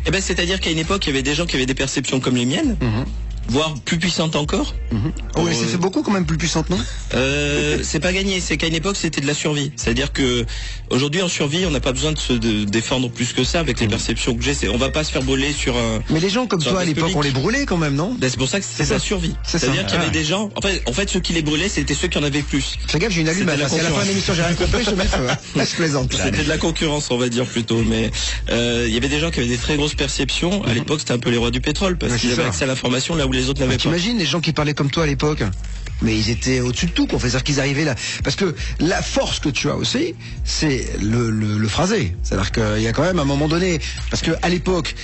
S1: Eh ben, c'est-à-dire qu'à une époque, il y avait des gens qui avaient des perceptions comme les miennes. Voire plus puissante encore.
S2: Oh, oui, c'est beaucoup quand même plus puissante, non?
S1: C'est pas gagné, c'est qu'à une époque c'était de la survie. C'est-à-dire que aujourd'hui en survie on n'a pas besoin de se défendre plus que ça avec les perceptions que j'ai. On va pas se faire brûler sur un...
S2: Mais les gens comme toi à l'époque on les brûlait quand même, non?
S1: Ben, c'est pour ça que c'est la survie. C'est-à-dire qu'il y avait des gens... En fait ceux qui les brûlaient c'était ceux qui en avaient plus.
S2: Fais gaffe, j'ai une allumette. Si à la fin de l'émission j'ai rien compris, je te mets le feu. Là je plaisante.
S1: C'était de la concurrence on va dire plutôt. Mais il y avait des gens qui avaient des très grosses perceptions. À l'époque c'était un peu les rois du pétrole parce qu'ils avaient accès à l'information là où les autres n'avaient pas.
S2: Les gens qui parlaient comme toi à l'époque, mais ils étaient au-dessus de tout, quoi. C'est-à-dire qu'ils arrivaient là. Parce que la force que tu as aussi, c'est le phrasé. C'est-à-dire qu'il y a quand même un moment donné, parce que à l'époque,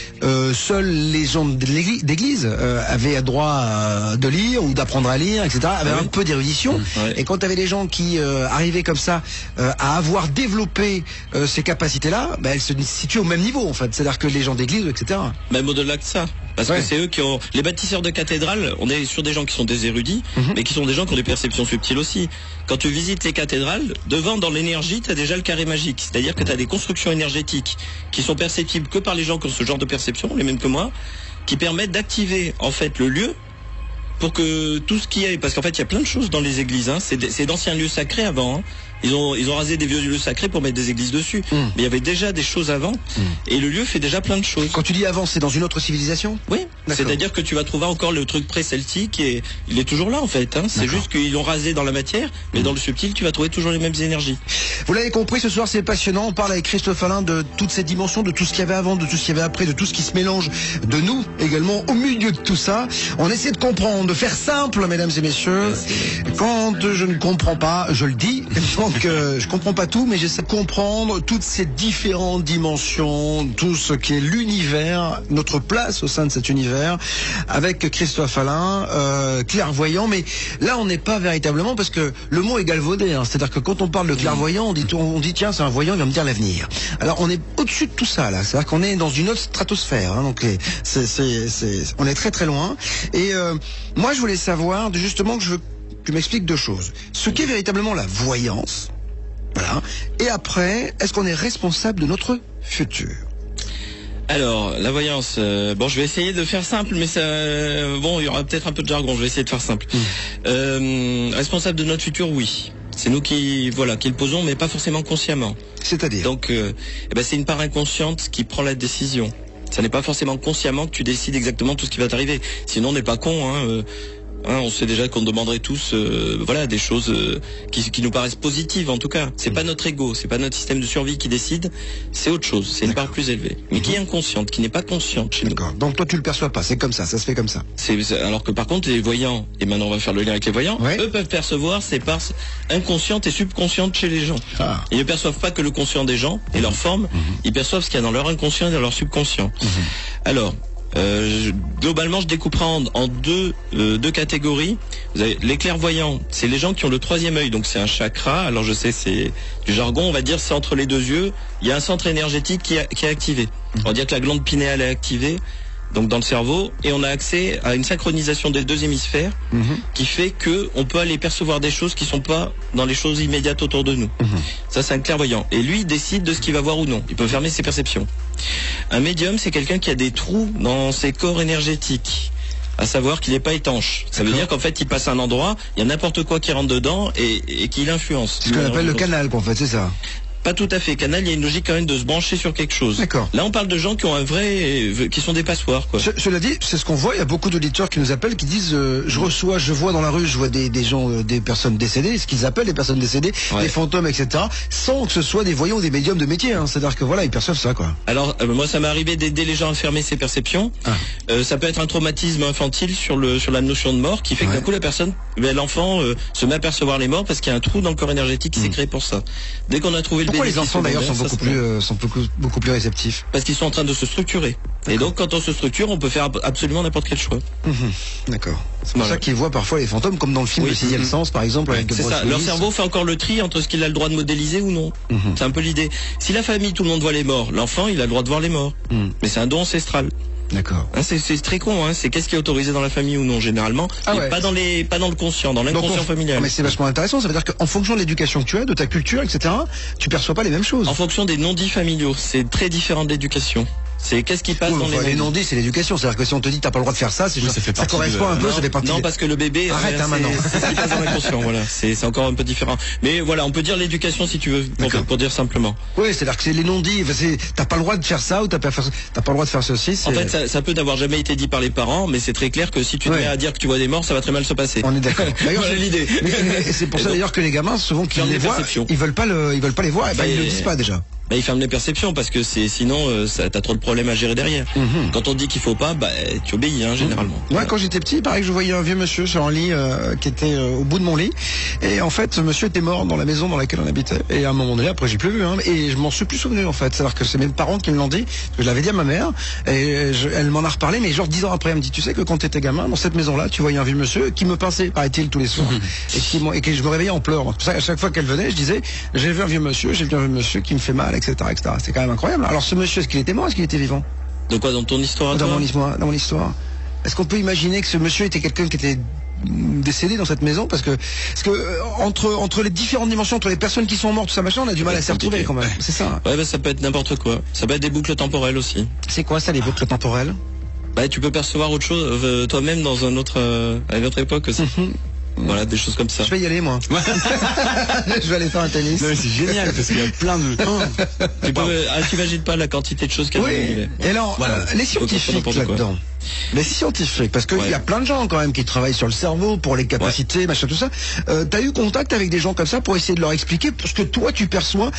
S2: seuls les gens d'église avaient droit de lire ou d'apprendre à lire, etc. Avaient un peu d'érudition. Et quand tu avais des gens qui arrivaient comme ça à avoir développé ces capacités-là, elles se situent au même niveau, en fait. C'est-à-dire que les gens d'église, etc.
S1: Même au-delà de ça. Parce que c'est eux qui ont... Les bâtisseurs de cathédrales, on est sur des gens qui sont des érudits, mais qui sont des gens qui ont des perceptions subtiles aussi. Quand tu visites les cathédrales, devant dans l'énergie, tu as déjà le carré magique. C'est-à-dire que tu as des constructions énergétiques qui sont perceptibles que par les gens qui ont ce genre de perception, les mêmes que moi, qui permettent d'activer en fait le lieu pour que tout ce qui est... Parce qu'en fait, il y a plein de choses dans les églises. C'est d'anciens lieux sacrés avant. Ils ont rasé des vieux lieux sacrés pour mettre des églises dessus. Mais il y avait déjà des choses avant. Et le lieu fait déjà plein de choses.
S2: Quand tu dis avant, c'est dans une autre civilisation?
S1: Oui. C'est-à-dire que tu vas trouver encore le truc pré-celtique et il est toujours là en fait. C'est juste qu'ils l'ont rasé dans la matière, mais dans le subtil, tu vas trouver toujours les mêmes énergies.
S2: Vous l'avez compris, ce soir c'est passionnant. On parle avec Christophe Alain de toutes ces dimensions, de tout ce qu'il y avait avant, de tout ce qu'il y avait après, de tout ce qui se mélange, de nous également au milieu de tout ça. On essaie de comprendre, de faire simple, mesdames et messieurs. Quand je ne comprends pas, je le dis. Donc je comprends pas tout, mais j'essaie de comprendre toutes ces différentes dimensions, tout ce qui est l'univers, notre place au sein de cet univers, avec Christophe Alain, clairvoyant. Mais là on n'est pas véritablement, parce que le mot est galvaudé, c'est-à-dire que quand on parle de clairvoyant, on dit tiens c'est un voyant, il va me dire l'avenir. Alors on est au-dessus de tout ça là, c'est-à-dire qu'on est dans une autre stratosphère, donc on est très très loin. Et moi je voulais savoir justement que tu m'expliques deux choses. Ce qu'est véritablement la voyance, voilà, et après, est-ce qu'on est responsable de notre futur?
S1: Alors, la voyance, je vais essayer de faire simple, mais ça, il y aura peut-être un peu de jargon, je vais essayer de faire simple. Responsable de notre futur, oui. C'est nous qui le posons, mais pas forcément consciemment.
S2: C'est-à-dire?
S1: Donc, c'est une part inconsciente qui prend la décision. Ça n'est pas forcément consciemment que tu décides exactement tout ce qui va t'arriver. Sinon, on n'est pas con, on sait déjà qu'on demanderait tous des choses qui nous paraissent positives en tout cas. C'est pas notre ego, c'est pas notre système de survie qui décide, c'est autre chose, c'est une part plus élevée, mais qui est inconsciente, qui n'est pas consciente chez nous.
S2: Donc toi tu le perçois pas, c'est comme ça se fait comme ça.
S1: Alors que par contre les voyants, et maintenant on va faire le lien avec les voyants, eux peuvent percevoir ces parts inconscientes et subconscientes chez les gens. Ils ne perçoivent pas que le conscient des gens et leur forme, ils perçoivent ce qu'il y a dans leur inconscient et dans leur subconscient. Alors globalement, je découperai en deux catégories. Vous avez les clairvoyants, c'est les gens qui ont le troisième œil, donc c'est un chakra. Alors je sais, c'est du jargon, on va dire c'est entre les deux yeux. Il y a un centre énergétique qui est activé. On va dire que la glande pinéale est activée, donc dans le cerveau, et on a accès à une synchronisation des deux hémisphères qui fait que on peut aller percevoir des choses qui sont pas dans les choses immédiates autour de nous. Ça, c'est un clairvoyant. Et lui, il décide de ce qu'il va voir ou non. Il peut fermer ses perceptions. Un médium, c'est quelqu'un qui a des trous dans ses corps énergétiques, à savoir qu'il n'est pas étanche. Ça veut dire qu'en fait, il passe à un endroit, il y a n'importe quoi qui rentre dedans et qui l'influence.
S2: C'est ce qu'on appelle le canal, en fait, c'est ça.
S1: Pas tout à fait. Canal, il y a une logique quand même de se brancher sur quelque chose.
S2: D'accord.
S1: Là, on parle de gens qui ont qui sont des passoires, quoi.
S2: Cela dit, c'est ce qu'on voit. Il y a beaucoup d'auditeurs qui nous appellent, qui disent, je vois dans la rue, je vois des gens, des personnes décédées, ce qu'ils appellent des personnes décédées, des fantômes, etc., sans que ce soit des voyants ou des médiums de métier. C'est-à-dire que ils perçoivent ça, quoi.
S1: Alors, moi, ça m'est arrivé d'aider les gens à fermer ses perceptions. Ça peut être un traumatisme infantile sur la notion de mort, qui fait que d'un coup, l'enfant se met à percevoir les morts parce qu'il y a un trou dans le corps énergétique qui s'est créé pour ça. Dès qu'on a trouvé
S2: Pourquoi les enfants d'ailleurs sont beaucoup plus réceptifs?
S1: Parce qu'ils sont en train de se structurer. Et donc quand on se structure, on peut faire absolument n'importe quel choix.
S2: D'accord. C'est pour ça qu'ils voient parfois les fantômes, comme dans le film Le Sixième Sens par exemple.
S1: C'est ça. Leur cerveau fait encore le tri entre ce qu'il a le droit de modéliser ou non. C'est un peu l'idée. Si la famille, tout le monde voit les morts, l'enfant il a le droit de voir les morts. Mais c'est un don ancestral.
S2: D'accord.
S1: Hein, c'est très con, hein. C'est qu'est-ce qui est autorisé dans la famille ou non, généralement.
S2: Ah
S1: Et
S2: ouais.
S1: pas dans le conscient, dans l'inconscient familial.
S2: Mais c'est vachement intéressant. Ça veut dire qu'en fonction de l'éducation que tu as, de ta culture, etc., tu perçois pas les mêmes choses.
S1: En fonction des non-dits familiaux, c'est très différent de l'éducation. C'est qu'est-ce qui passe
S2: Oui,
S1: dans
S2: enfin,
S1: les
S2: les
S1: non-dits.
S2: non-dits, c'est l'éducation. C'est-à-dire que si on te dit t'as pas le droit de faire ça, c'est
S4: Oui,
S2: juste,
S4: ça fait
S2: ça
S4: partie
S2: correspond un peu, ça fait partie.
S1: Non, parce que le bébé,
S2: Arrête, hein, maintenant.
S1: c'est ce qui passe dans l'inconscient, voilà. C'est encore un peu différent. Mais voilà, on peut dire l'éducation si tu veux, pour dire simplement.
S2: Oui, c'est-à-dire que c'est les non-dits. Enfin, t'as pas le droit de faire ça ou t'as pas le droit de faire ceci.
S1: En fait, ça peut n'avoir jamais été dit par les parents, mais c'est très clair que si tu te mets à dire que tu vois des morts, ça va très mal se passer.
S2: On est d'accord. D'ailleurs,
S1: Voilà l'idée.
S2: Mais c'est pour ça d'ailleurs que les gamins, souvent, qui
S1: Ferme
S2: les
S1: les
S2: voient,
S1: perceptions.
S2: ils veulent pas les voir. Et ben, ils le disent pas déjà.
S1: Bah, ils ferment les perceptions parce que sinon t'as trop de problèmes à gérer derrière. Quand on te dit qu'il faut pas, bah tu obéis hein, généralement.
S2: Moi, quand j'étais petit, pareil, je voyais un vieux monsieur sur un lit qui était au bout de mon lit, et en fait, ce monsieur était mort dans la maison dans laquelle on habitait. Et à un moment donné, après, j'ai plus vu, hein, et je m'en suis plus souvenu en fait. C'est-à-dire que c'est mes parents qui me l'ont dit, que je l'avais dit à ma mère, et elle m'en a reparlé, mais genre 10 ans après, elle me dit, tu sais que quand t'étais gamin, dans cette maison-là, tu voyais un vieux monsieur qui me pinçait, paraît-il, tous les soirs, et que je me réveillais en pleurant. Pour ça, à chaque fois qu'elle venait, je disais, j'ai vu un vieux monsieur qui me fait mal, etc., etc. C'est quand même incroyable. Alors ce monsieur, est-ce qu'il était mort, est-ce qu'il était vivant?
S1: De quoi, dans ton histoire à
S2: Dans
S1: toi
S2: mon histoire. Est-ce qu'on peut imaginer que ce monsieur était quelqu'un qui était décédé dans cette maison parce que entre les différentes dimensions, entre les personnes qui sont mortes, tout ça machin, on a du mal à s'y retrouver quand même. C'est ça.
S1: Ouais, bah ça peut être n'importe quoi. Ça peut être des boucles temporelles aussi.
S2: C'est quoi ça, les boucles temporelles?
S1: Bah tu peux percevoir autre chose toi-même dans à une autre époque aussi. Voilà, des choses comme ça.
S2: Je vais y aller, moi. Je vais aller faire un tennis.
S4: Non, mais c'est génial parce qu'il y a plein de.
S1: T'imagines pas la quantité de choses qu'il y a dans l'univers.
S2: Et alors, les scientifiques là-dedans. Les scientifiques, parce qu'il y a plein de gens quand même qui travaillent sur le cerveau pour les capacités, machin, tout ça. T'as eu contact avec des gens comme ça pour essayer de leur expliquer ce que toi tu perçois?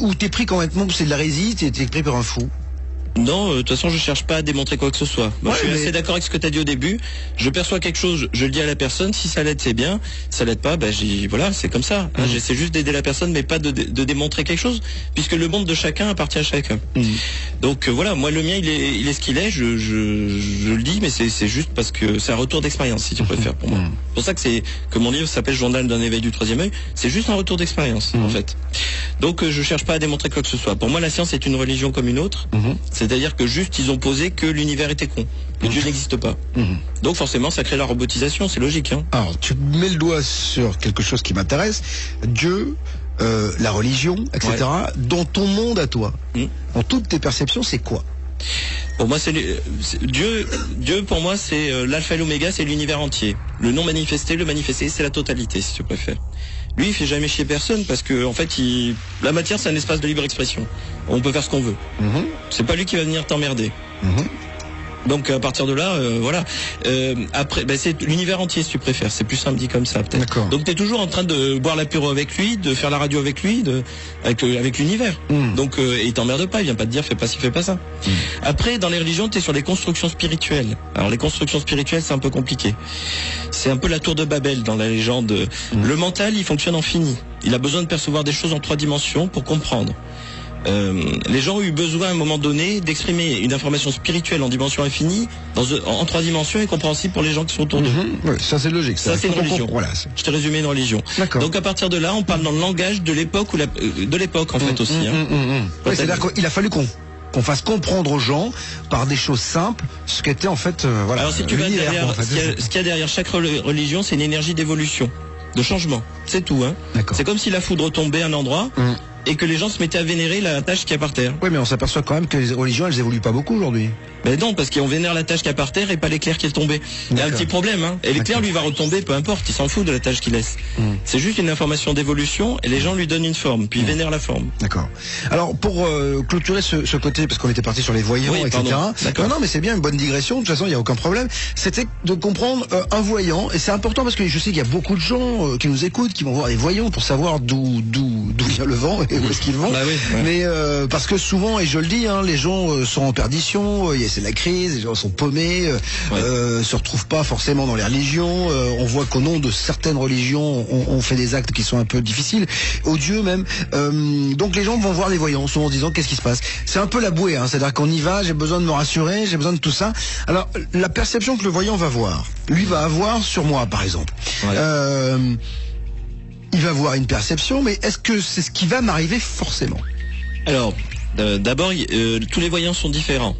S2: Ou t'es pris complètement, c'est de la hérésie, t'es pris pour un fou?
S1: Non, de toute façon, je cherche pas à démontrer quoi que ce soit. Moi, je suis assez d'accord avec ce que tu as dit au début. Je perçois quelque chose, je le dis à la personne. Si ça l'aide, c'est bien. Si ça l'aide pas, bah, voilà, c'est comme ça. Hein, j'essaie juste d'aider la personne, mais pas de démontrer quelque chose, puisque le monde de chacun appartient à chacun. Donc voilà, moi, le mien, il est ce qu'il est. Je le dis, mais c'est juste parce que c'est un retour d'expérience, si tu préfères, pour moi. C'est pour ça que mon livre s'appelle Journal d'un éveil du troisième œil. C'est juste un retour d'expérience, en fait. Donc, je cherche pas à démontrer quoi que ce soit. Pour moi, la science est une religion comme une autre. C'est-à-dire que juste ils ont posé que l'univers était con, que Dieu n'existe pas. Donc forcément ça crée la robotisation, c'est logique. Hein.
S2: Alors tu mets le doigt sur quelque chose qui m'intéresse, Dieu, la religion, etc. Dans ton monde à toi, dans toutes tes perceptions, c'est quoi?
S1: Pour moi, Dieu pour moi c'est l'alpha et l'oméga, c'est l'univers entier. Le non manifesté, le manifesté, c'est la totalité si tu préfères. Lui, il fait jamais chier personne parce que en fait, la matière, c'est un espace de libre expression. On peut faire ce qu'on veut. C'est pas lui qui va venir t'emmerder. Donc à partir de là, voilà. Après, c'est l'univers entier si tu préfères. C'est plus simple dit comme ça peut-être.
S2: D'accord.
S1: Donc t'es toujours en train de boire l'apéro avec lui, de faire la radio avec lui, avec l'univers. Donc et il t'emmerde pas, il vient pas te dire fais pas ci, fais pas ça. Après, dans les religions, t'es sur les constructions spirituelles. Alors les constructions spirituelles, c'est un peu compliqué. C'est un peu la tour de Babel dans la légende. Le mental, il fonctionne en fini. Il a besoin de percevoir des choses en 3 dimensions pour comprendre. Les gens ont eu besoin à un moment donné d'exprimer une information spirituelle en dimension infinie en 3 dimensions et compréhensible pour les gens qui sont autour d'eux.
S2: Oui, ça c'est logique.
S1: Ça c'est une religion.
S2: Voilà.
S1: Je t'ai résumé une religion. Donc à partir de là, on parle dans le langage de l'époque de l'époque en fait aussi.
S2: Ouais, c'est-à-dire qu'il a fallu qu'on fasse comprendre aux gens par des choses simples ce qu'était en fait voilà.
S1: Alors si tu vas derrière, ce qu'il y a derrière chaque religion, c'est une énergie d'évolution, de changement. C'est tout. Hein. C'est comme si la foudre tombait à un endroit. Et que les gens se mettaient à vénérer la tâche qui est par terre.
S2: Oui, mais on s'aperçoit quand même que les religions, elles évoluent pas beaucoup aujourd'hui.
S1: Mais non, parce qu'on vénère la tâche qui est par terre et pas l'éclair qui est tombé. Il y a un petit problème, hein. Et l'éclair, lui, va retomber, peu importe, il s'en fout de la tâche qu'il laisse. C'est juste une information d'évolution et les gens lui donnent une forme, puis ils vénèrent la forme.
S2: D'accord. Alors, pour clôturer ce côté, parce qu'on était parti sur les voyants, etc. Non, mais c'est bien, une bonne digression, de toute façon, il n'y a aucun problème. C'était de comprendre un voyant, et c'est important parce que je sais qu'il y a beaucoup de gens qui nous écoutent, qui vont voir les voyants pour savoir d'où vient le vent et où est-ce qu'ils vont. Mais parce que souvent, et je le dis, hein, les gens sont en perdition, c'est la crise, les gens sont paumés, se retrouvent pas forcément dans les religions, on voit qu'au nom de certaines religions, on fait des actes qui sont un peu difficiles, odieux même. Donc les gens vont voir les voyants, souvent en disant qu'est-ce qui se passe. C'est un peu la bouée, hein, c'est-à-dire qu'on y va, j'ai besoin de me rassurer, j'ai besoin de tout ça. Alors la perception que le voyant va voir, lui va avoir sur moi par exemple. Il va avoir une perception, mais est-ce que c'est ce qui va m'arriver forcément?
S1: Alors, d'abord, tous les voyants sont différents.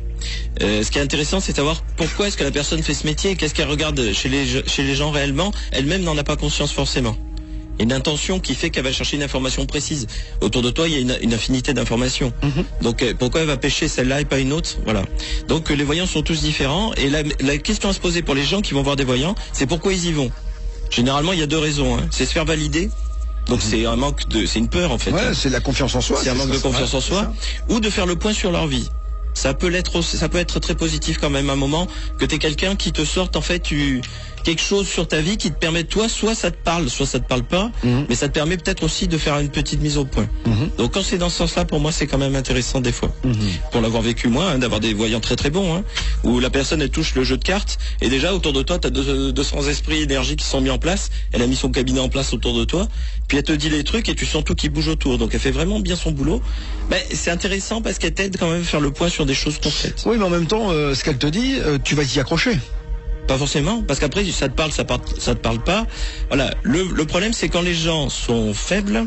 S1: Ce qui est intéressant, c'est de savoir pourquoi est-ce que la personne fait ce métier, qu'est-ce qu'elle regarde chez les gens réellement. Elle-même n'en a pas conscience forcément. Une intention qui fait qu'elle va chercher une information précise. Autour de toi, il y a une infinité d'informations. Donc pourquoi elle va pêcher celle-là et pas une autre? Voilà. Donc les voyants sont tous différents. Et la question à se poser pour les gens qui vont voir des voyants, c'est pourquoi ils y vont. Généralement, il y a deux raisons. C'est se faire valider. Donc c'est un manque c'est une peur en fait.
S2: Ouais, c'est la confiance en soi.
S1: C'est un manque de confiance en soi. Ou de faire le point sur leur vie. Ça peut être très positif quand même à un moment que t'es quelqu'un qui te sorte en fait quelque chose sur ta vie qui te permet toi, soit ça te parle, soit ça te parle pas, mais ça te permet peut-être aussi de faire une petite mise au point. Donc quand c'est dans ce sens-là, pour moi c'est quand même intéressant des fois. Pour l'avoir vécu moi, d'avoir des voyants très très bons, où la personne elle touche le jeu de cartes et déjà autour de toi t'as 200 esprits énergie qui sont mis en place. Elle a mis son cabinet en place autour de toi, puis elle te dit les trucs et tu sens tout qui bouge autour. Donc elle fait vraiment bien son boulot. C'est intéressant parce qu'elle t'aide quand même à faire le point sur des choses concrètes.
S2: Oui, mais en même temps, ce qu'elle te dit, tu vas y accrocher.
S1: Pas forcément, parce qu'après ça te parle, ça te parle pas. Voilà. Le problème, c'est quand les gens sont faibles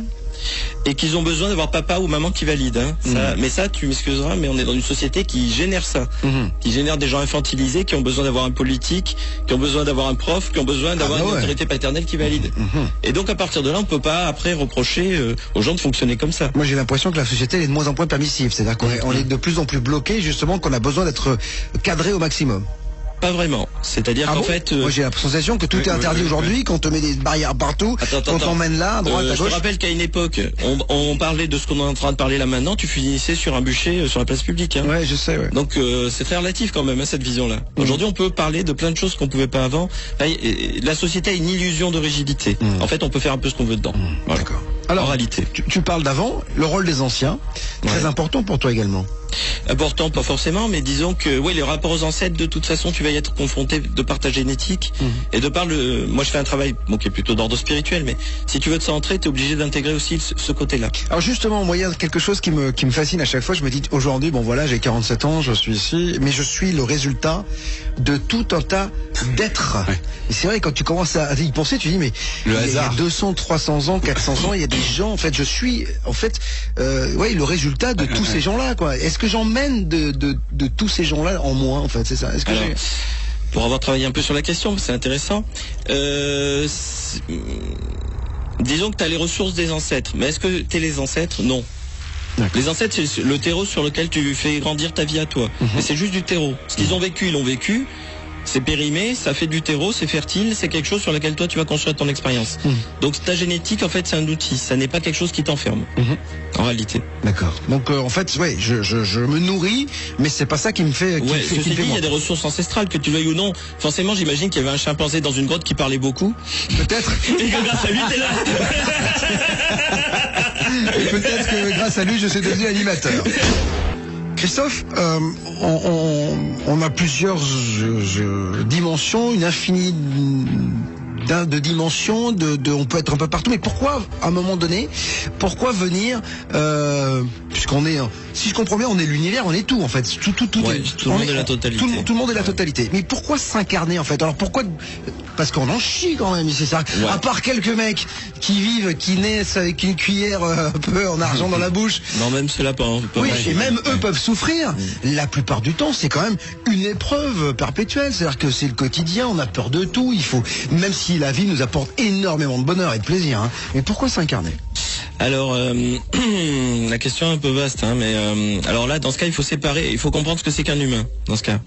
S1: et qu'ils ont besoin d'avoir papa ou maman qui valide. Mais ça, tu m'excuseras, mais on est dans une société qui génère ça, qui génère des gens infantilisés, qui ont besoin d'avoir un politique, qui ont besoin d'avoir un prof, qui ont besoin d'avoir une autorité paternelle qui valide. Et donc à partir de là, on peut pas après reprocher aux gens de fonctionner comme ça.
S2: Moi, j'ai l'impression que la société est de moins en moins permissive. C'est-à-dire qu'on est de plus en plus bloqué, justement, qu'on a besoin d'être cadré au maximum.
S1: Pas vraiment. C'est-à-dire qu'en fait...
S2: Moi j'ai la sensation que tout est interdit aujourd'hui, qu'on te met des barrières partout, qu'on t'emmène là, à droite, à gauche.
S1: Je te rappelle qu'à une époque, on parlait de ce qu'on est en train de parler là maintenant, tu finissais sur un bûcher sur la place publique.
S2: Ouais, je sais, ouais.
S1: Donc c'est très relatif quand même, cette vision-là. Aujourd'hui, on peut parler de plein de choses qu'on pouvait pas avant. La société a une illusion de rigidité. En fait, on peut faire un peu ce qu'on veut dedans. Voilà.
S2: D'accord. Alors,
S1: en réalité.
S2: Tu parles d'avant, le rôle des anciens, très important pour toi également.
S1: Important, pas forcément, mais disons que oui, les rapports aux ancêtres, de toute façon, tu vas y être confronté de par ta génétique et de par moi, je fais un travail qui est plutôt d'ordre spirituel, mais si tu veux te centrer, tu es obligé d'intégrer aussi ce côté-là.
S2: Alors justement, moi, il y a quelque chose qui me fascine à chaque fois. Je me dis aujourd'hui, bon voilà, j'ai 47 ans, je suis ici, mais je suis le résultat de tout un tas d'êtres. Et c'est vrai, quand tu commences à y penser, tu dis mais il y a 200, 300 ans, 400 ans, il y a des gens. En fait, je suis le résultat de tous ces gens-là, quoi. Est-ce que j'emmène de tous ces gens-là en moi, en fait, c'est ça? Est-ce que
S1: pour avoir travaillé un peu sur la question, c'est intéressant. Disons que tu as les ressources des ancêtres, mais est-ce que tu es les ancêtres? Non. Les ancêtres, c'est le terreau sur lequel tu fais grandir ta vie à toi. Mais c'est juste du terreau. Ce qu'ils ont vécu, ils l'ont vécu. C'est périmé, ça fait du terreau, c'est fertile, c'est quelque chose sur lequel toi tu vas construire ton expérience. Donc ta génétique, en fait, c'est un outil, ça n'est pas quelque chose qui t'enferme. En réalité.
S2: D'accord. Donc en fait, je me nourris, mais c'est pas ça qui me fait.
S1: Ceci dit, il y a des ressources ancestrales, que tu veuilles ou non. Forcément, j'imagine qu'il y avait un chimpanzé dans une grotte qui parlait beaucoup.
S2: Peut-être.
S1: Et que grâce à lui, t'es là.
S2: Et peut-être que grâce à lui, je suis devenu animateur. Christophe, on a plusieurs dimensions, une infinie de dimensions, on peut être un peu partout, mais pourquoi, à un moment donné, pourquoi venir, puisqu'on est, si je comprends bien, on est l'univers, on est tout, en fait, tout
S1: le monde est la totalité.
S2: Tout le monde est la totalité. Mais pourquoi s'incarner, en fait? Alors pourquoi? Parce qu'on en chie quand même, c'est ça. À part quelques mecs qui naissent avec une cuillère un peu en argent dans la bouche.
S1: Non, même ceux-là pas.
S2: Oui, et même eux peuvent souffrir. La plupart du temps, c'est quand même une épreuve perpétuelle. C'est-à-dire que c'est le quotidien, on a peur de tout. Il faut, même si la vie nous apporte énormément de bonheur et de plaisir. Mais pourquoi s'incarner?
S1: Alors, la question est un peu vaste, mais alors là, dans ce cas, il faut séparer, il faut comprendre ce que c'est qu'un humain, dans ce cas.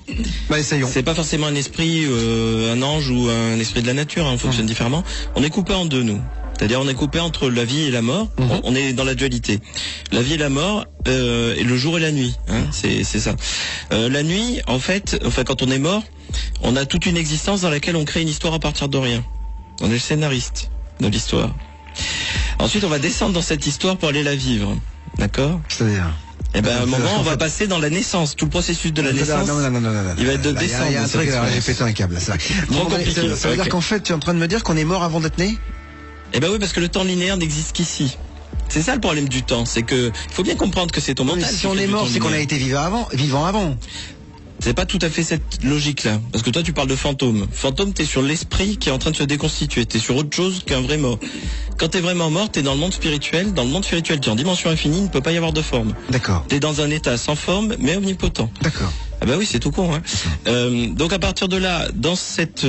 S2: Essayons.
S1: C'est pas forcément un esprit, un ange ou un esprit de la nature, on fonctionne différemment. On est coupé en deux, nous. C'est-à-dire, on est coupé entre la vie et la mort. On est dans la dualité. La vie et la mort, et le jour et la nuit. C'est ça. La nuit, en fait, quand on est mort, on a toute une existence dans laquelle on crée une histoire à partir de rien. On est le scénariste de l'histoire. Ensuite, on va descendre dans cette histoire pour aller la vivre. D'accord?
S2: C'est-à-dire?
S1: Eh ben, à un moment, on va passer dans la naissance. Tout le processus de la naissance.
S2: Non.
S1: Il va être de descendre.
S2: Il y a un truc, j'ai pété un câble, là.
S1: Trop compliqué.
S2: Ça veut dire qu'en fait, tu es en train de me dire qu'on est mort avant d'être né?
S1: Eh ben oui, parce que le temps linéaire n'existe qu'ici. C'est ça le problème du temps, c'est que il faut bien comprendre que c'est ton mental.
S2: Si on est mort, c'est qu'on a été vivant avant.
S1: C'est pas tout à fait cette logique-là. Parce que toi, tu parles de fantôme. Fantôme, t'es sur l'esprit qui est en train de se déconstituer. T'es sur autre chose qu'un vrai mort. Quand t'es vraiment mort, t'es dans le monde spirituel. Dans le monde spirituel, t'es en dimension infinie, il ne peut pas y avoir de forme.
S2: D'accord.
S1: T'es dans un état sans forme, mais omnipotent.
S2: D'accord.
S1: Ah bah oui, c'est tout con. Hein. Donc à partir de là, dans cet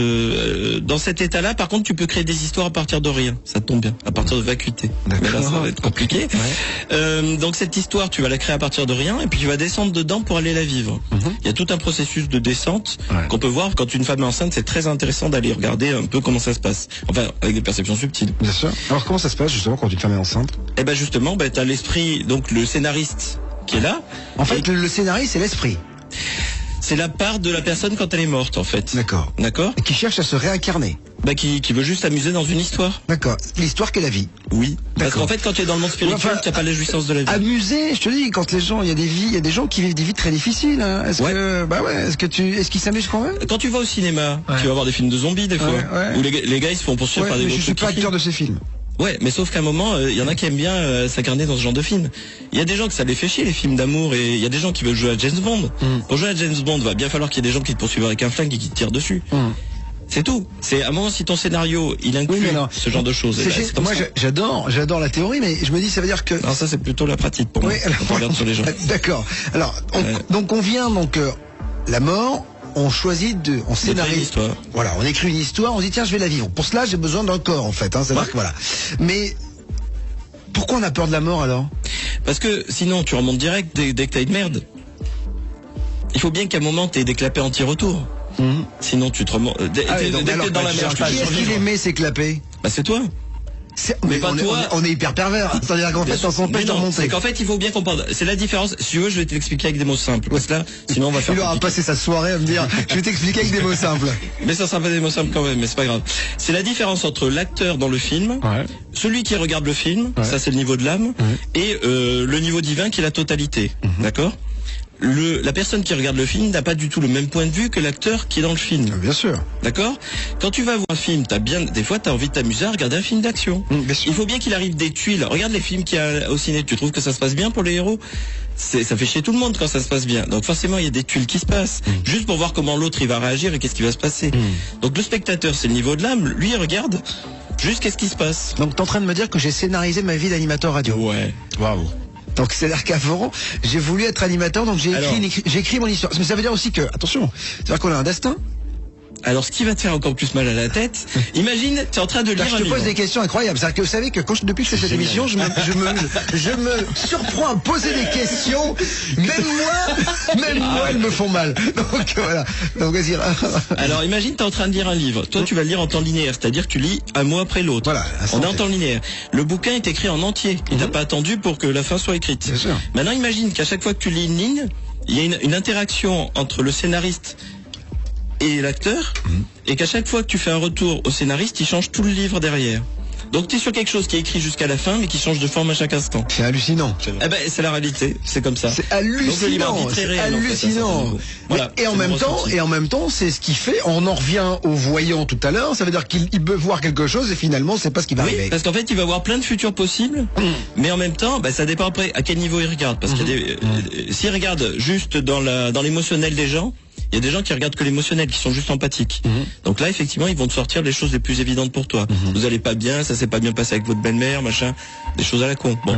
S1: état-là, par contre, tu peux créer des histoires à partir de rien. Ça te tombe bien, à partir de vacuité. Mais là, ça va être compliqué. Donc cette histoire, tu vas la créer à partir de rien, et puis tu vas descendre dedans pour aller la vivre. Il y a tout un processus de descente qu'on peut voir quand une femme est enceinte. C'est très intéressant d'aller regarder un peu comment ça se passe. Enfin, avec des perceptions subtiles.
S2: Bien sûr. Alors comment ça se passe justement quand une femme est enceinte?
S1: Eh ben justement, t'as l'esprit, donc le scénariste qui est là.
S2: En fait, le scénariste, c'est l'esprit.
S1: C'est la part de la personne quand elle est morte, en fait.
S2: D'accord.
S1: D'accord.
S2: Et qui cherche à se réincarner.
S1: Qui veut juste s'amuser dans une histoire.
S2: D'accord. L'histoire qu'est la vie.
S1: Oui. Parce qu'en fait, quand tu es dans le monde spirituel, tu n'as pas la jouissance de la vie.
S2: Amuser, je te dis, quand les gens, il y a des gens qui vivent des vies très difficiles. Hein. Est-ce qu'ils s'amusent quand même?
S1: Quand tu vas au cinéma, tu vas voir des films de zombies des fois, où les gars ils se font poursuivre par des gros.
S2: Je suis pas acteur de ces films.
S1: Ouais, mais sauf qu'à un moment, il y en a qui aiment bien s'incarner dans ce genre de film. Il y a des gens que ça les fait chier, les films d'amour, et il y a des gens qui veulent jouer à James Bond. Pour jouer à James Bond, va bien falloir qu'il y ait des gens qui te poursuivent avec un flingue et qui te tirent dessus. C'est tout. C'est à un moment, si ton scénario il inclut ce genre de choses.
S2: Moi, j'adore la théorie, mais je me dis, ça veut dire que.
S1: Non, ça c'est plutôt la pratique pour moi. Quand on regarde sur les gens.
S2: D'accord. Alors, on vient la mort. On choisit on scénarise. Voilà, on écrit une histoire, on se dit tiens, je vais la vivre. Pour cela, j'ai besoin d'un corps en fait. C'est-à-dire que voilà. Mais pourquoi on a peur de la mort alors?
S1: Parce que sinon, tu remontes direct dès que t'as une merde. Il faut bien qu'à un moment t'aies des clapets anti-retour. Sinon, tu te remontes. Dès que t'es dans la merde,
S2: qui est-ce qu'il aimait ces clapets?
S1: Bah c'est toi.
S2: Mais pas toi. On est hyper pervers. C'est-à-dire qu'en fait, on s'empêche de remonter.
S1: C'est qu'en fait, il faut bien comprendre. C'est la différence. Si tu veux, je vais te l'expliquer avec des mots simples. Parce que là, sinon on va faire.
S2: Il aura passé sa soirée à me dire, je vais t'expliquer avec des mots simples.
S1: Mais ça sera pas des mots simples quand même, mais c'est pas grave. C'est la différence entre l'acteur dans le film, celui qui regarde le film, ça c'est le niveau de l'âme, et le niveau divin qui est la totalité. D'accord? La personne qui regarde le film n'a pas du tout le même point de vue que l'acteur qui est dans le film.
S2: Bien sûr.
S1: D'accord? Quand tu vas voir un film, des fois t'as envie de t'amuser à regarder un film d'action. Il faut bien qu'il arrive des tuiles. Regarde les films qu'il y a au ciné. Tu trouves que ça se passe bien pour les héros? Ça fait chier tout le monde quand ça se passe bien. Donc forcément il y a des tuiles qui se passent. Juste pour voir comment l'autre il va réagir et qu'est-ce qui va se passer. Donc le spectateur c'est le niveau de l'âme. Lui il regarde juste qu'est-ce qui se passe.
S2: Donc t'es en train de me dire que j'ai scénarisé ma vie d'animateur radio?
S1: Ouais.
S2: Bravo. Donc c'est-à-dire qu'avant, j'ai voulu être animateur, donc j'ai écrit mon histoire. Mais ça veut dire aussi que, attention, c'est-à-dire qu'on a un destin.
S1: Alors, ce qui va te faire encore plus mal à la tête, imagine, tu es en train de lire un livre.
S2: Je te pose des questions incroyables. C'est-à-dire que vous savez que depuis que je fais cette émission, je me surprends à poser des questions. Même moi, elles me font mal. Donc voilà. Donc vas-y.
S1: Alors, imagine, tu es en train de lire un livre. Toi, tu vas le lire en temps linéaire, c'est-à-dire que tu lis un mot après l'autre.
S2: Voilà.
S1: On est en temps linéaire. Le bouquin est écrit en entier. Il n'a pas attendu pour que la fin soit écrite.
S2: Bien sûr.
S1: Maintenant, imagine qu'à chaque fois que tu lis une ligne, il y a une interaction entre le scénariste et l'acteur, et qu'à chaque fois que tu fais un retour au scénariste, il change tout le livre derrière. Donc tu es sur quelque chose qui est écrit jusqu'à la fin, mais qui change de forme à chaque instant.
S2: C'est hallucinant.
S1: Eh ben, c'est la réalité, c'est comme ça.
S2: C'est hallucinant. C'est hallucinant. Voilà. Et en même temps, c'est ce qui fait. On en revient au voyant tout à l'heure. Ça veut dire qu'il peut voir quelque chose et finalement, c'est pas ce qui va arriver.
S1: Parce qu'en fait, il va voir plein de futurs possibles, mais en même temps, ça dépend après à quel niveau il regarde. Parce qu'il y a s'il regarde juste dans l'émotionnel des gens. Il y a des gens qui regardent que l'émotionnel, qui sont juste empathiques. Donc là, effectivement, ils vont te sortir les choses les plus évidentes pour toi. Vous allez pas bien, ça s'est pas bien passé avec votre belle-mère, machin, des choses à la con. Bon.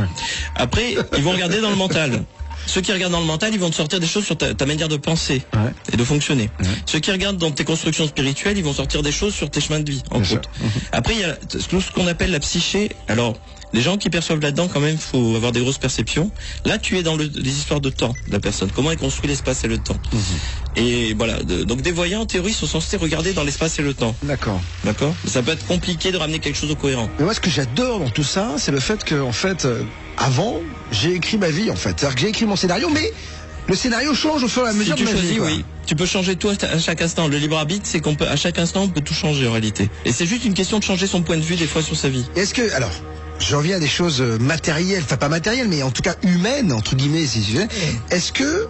S1: Après, ils vont regarder dans le mental. Ceux qui regardent dans le mental, ils vont te sortir des choses sur ta manière de penser et de fonctionner. Ceux qui regardent dans tes constructions spirituelles, ils vont sortir des choses sur tes chemins de vie, entre autres. Après, il y a tout ce qu'on appelle la psyché. Alors, les gens qui perçoivent là-dedans, quand même, faut avoir des grosses perceptions. Là, tu es dans les histoires de temps de la personne. Comment est construit l'espace et le temps. Et voilà. Donc, des voyants, en théorie, sont censés regarder dans l'espace et le temps.
S2: D'accord.
S1: D'accord. Ça peut être compliqué de ramener quelque chose de cohérent.
S2: Mais moi, ce que j'adore dans tout ça, c'est le fait que, en fait, avant, j'ai écrit ma vie, en fait. C'est-à-dire que j'ai écrit mon scénario, mais le scénario change au fur et à mesure
S1: de ma vie.
S2: Si tu choisis,
S1: oui. Tu peux changer tout à chaque instant. Le libre arbitre, c'est à chaque instant, on peut tout changer en réalité. Et c'est juste une question de changer son point de vue des fois sur sa vie.
S2: Est-ce que, alors, je reviens à des choses matérielles, enfin pas matérielles, mais en tout cas humaines, entre guillemets, si tu veux. Est-ce que...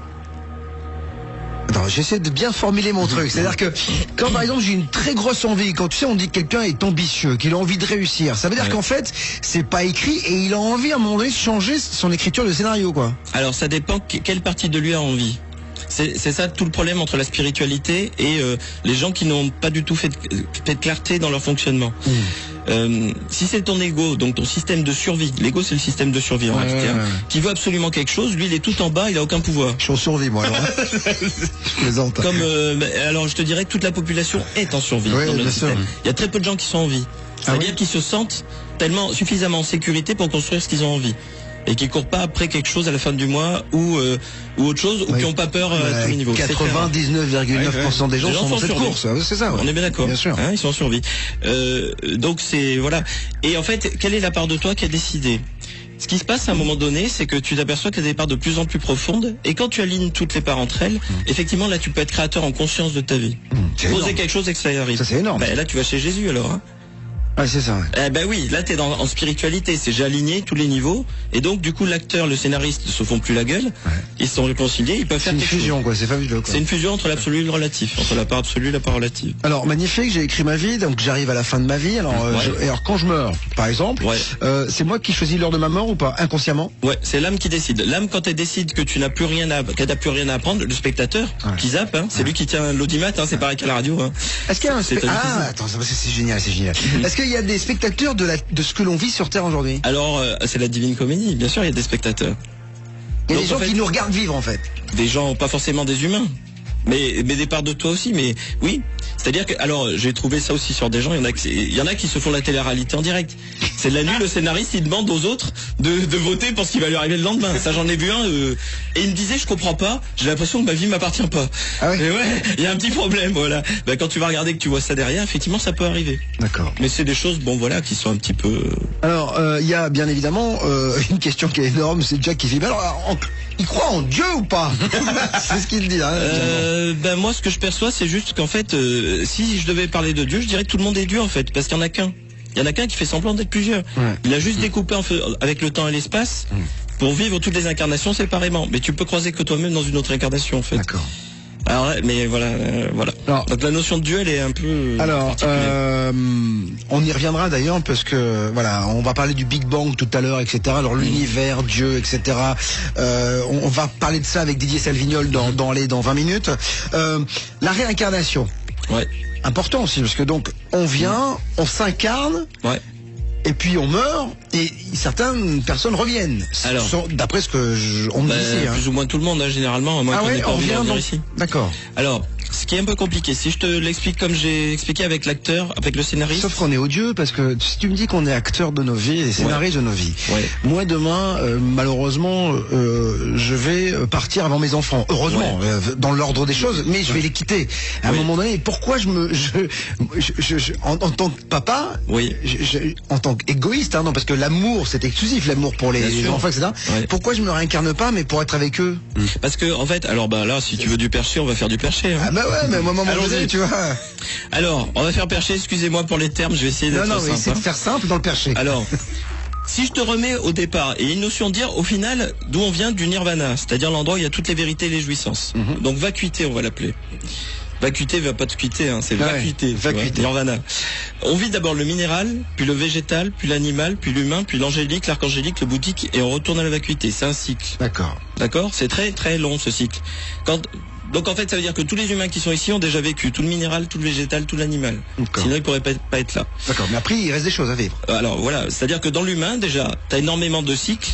S2: Attends, j'essaie de bien formuler mon truc. C'est-à-dire que quand par exemple j'ai une très grosse envie, quand tu sais on dit que quelqu'un est ambitieux, qu'il a envie de réussir, ça veut dire qu'en fait c'est pas écrit et il a envie à un moment donné de changer son écriture de scénario, quoi.
S1: Alors ça dépend quelle partie de lui a envie. C'est ça tout le problème entre la spiritualité et les gens qui n'ont pas du tout fait de clarté dans leur fonctionnement. Si c'est ton ego, donc ton système de survie, l'ego c'est le système de survie en réalité, qui veut absolument quelque chose, lui il est tout en bas, il a aucun pouvoir.
S2: Je suis en survie moi alors. Je plaisante.
S1: Comme alors je te dirais que toute la population est en survie dans notre système. Il y a très peu de gens qui sont en vie. C'est-à-dire qu'ils se sentent suffisamment en sécurité pour construire ce qu'ils ont envie. Et qui courent pas après quelque chose à la fin du mois ou autre chose, ou qui n'ont pas peur à tous les niveaux.
S2: 99,9% des gens sont dans cette course. C'est ça.
S1: On est bien d'accord.
S2: Bien sûr.
S1: Ils sont en survie. Donc c'est voilà. Et en fait, quelle est la part de toi qui a décidé? Ce qui se passe à un moment donné, c'est que tu t'aperçois qu'il y a des parts de plus en plus profondes, et quand tu alignes toutes les parts entre elles, effectivement là tu peux être créateur en conscience de ta vie. Poser quelque chose et que ça y arrive.
S2: Ça c'est énorme.
S1: Là tu vas chez Jésus alors.
S2: Ah, c'est ça.
S1: Oui, là t'es en spiritualité, j'ai aligné tous les niveaux, et donc du coup l'acteur, le scénariste se font plus la gueule, ils se sont réconciliés, ils peuvent faire quelque chose.
S2: C'est une fusion quoi, c'est fabuleux quoi.
S1: C'est une fusion entre l'absolu et le relatif, entre la part absolue et la part relative.
S2: Alors magnifique, j'ai écrit ma vie, donc j'arrive à la fin de ma vie, alors, alors quand je meurs, par exemple, c'est moi qui choisis l'heure de ma mort ou pas, inconsciemment?
S1: Ouais, c'est l'âme qui décide. L'âme quand elle décide que tu n'as plus rien qu'elle n'a plus rien à apprendre, le spectateur qui zappe, c'est lui qui tient l'audimat, c'est pareil qu'à la radio.
S2: Est-ce qu'il y a attends, c'est génial, c'est génial. Est-ce qu'il y a des spectateurs de ce que l'on vit sur Terre aujourd'hui?
S1: Alors, c'est la Divine Comédie, bien sûr, il y a des spectateurs.
S2: Il y a des gens qui nous regardent vivre en fait.
S1: Des gens, pas forcément des humains, mais des parts de toi aussi, mais oui. C'est-à-dire que, alors, j'ai trouvé ça aussi sur des gens, il y en a qui se font la télé-réalité en direct. C'est de la nuit, le scénariste, il demande aux autres de voter pour ce qui va lui arriver le lendemain. Ça, j'en ai vu un, et il me disait, je comprends pas, j'ai l'impression que ma vie m'appartient pas.
S2: Ah oui?
S1: Et il y a un petit problème, voilà. Quand tu vas regarder, que tu vois ça derrière, effectivement, ça peut arriver.
S2: D'accord.
S1: Mais c'est des choses, qui sont un petit peu...
S2: Alors, il y a bien évidemment une question qui est énorme, c'est Jack qui dit, alors, il croit en Dieu ou pas? C'est ce qu'il dit.
S1: Moi, ce que je perçois, c'est juste qu'en fait, si je devais parler de Dieu, je dirais que tout le monde est Dieu en fait, parce qu'il y en a qu'un. Il y en a qu'un qui fait semblant d'être plusieurs. Il a juste découpé avec le temps et l'espace pour vivre toutes les incarnations séparément. Mais tu peux croiser que toi-même dans une autre incarnation en fait.
S2: D'accord.
S1: Alors, mais voilà.
S2: Alors,
S1: donc la notion de Dieu, elle est un peu.
S2: Alors, on y reviendra d'ailleurs parce que voilà, on va parler du Big Bang tout à l'heure, etc. Alors l'univers, Dieu, etc. On va parler de ça avec Didier Salvignol dans 20 minutes. La réincarnation.
S1: Ouais.
S2: Important aussi parce que donc on vient, on s'incarne. Ouais. Et puis on meurt et certaines personnes reviennent. Alors, d'après ce que on me dit,
S1: plus ou moins tout le monde, généralement. Moi,
S2: on revient donc. Ici. D'accord.
S1: Alors, ce qui est un peu compliqué, si je te l'explique comme j'ai expliqué avec l'acteur, avec le scénariste.
S2: Sauf qu'on est odieux parce que si tu me dis qu'on est acteur de nos vies et scénariste de nos vies, moi demain, malheureusement, je vais partir avant mes enfants. Heureusement, dans l'ordre des choses, mais je vais les quitter. À un moment donné, pourquoi en tant que papa, en tant qu'égoïste, non, parce que l'amour c'est exclusif, l'amour pour les enfants, etc. Pourquoi je me réincarne pas, mais pour être avec eux?
S1: Parce que en fait, alors là, si tu veux du perché, on va faire du perché.
S2: Mais à un moment donné, tu vois.
S1: Alors, on va faire perché, excusez-moi pour les termes, je vais essayer d'être simple.
S2: Non, mais essaie de faire simple dans le perché.
S1: Alors, si je te remets au départ, et une notion de dire, au final, d'où on vient, du nirvana, c'est-à-dire l'endroit où il y a toutes les vérités et les jouissances. Donc, vacuité, on va l'appeler. Vacuité va pas te quitter, c'est vacuité.
S2: Vacuité.
S1: Nirvana. On vit d'abord le minéral, puis le végétal, puis l'animal, puis l'humain, puis l'angélique, l'archangélique, le bouddhique, et on retourne à la vacuité. C'est un cycle. D'accord. C'est très très long ce cycle. Donc en fait, ça veut dire que tous les humains qui sont ici ont déjà vécu tout le minéral, tout le végétal, tout l'animal. Sinon, ils pourraient pas être là.
S2: D'accord. Mais après, il reste des choses à vivre.
S1: Alors voilà, c'est-à-dire que dans l'humain, déjà, t'as énormément de cycles.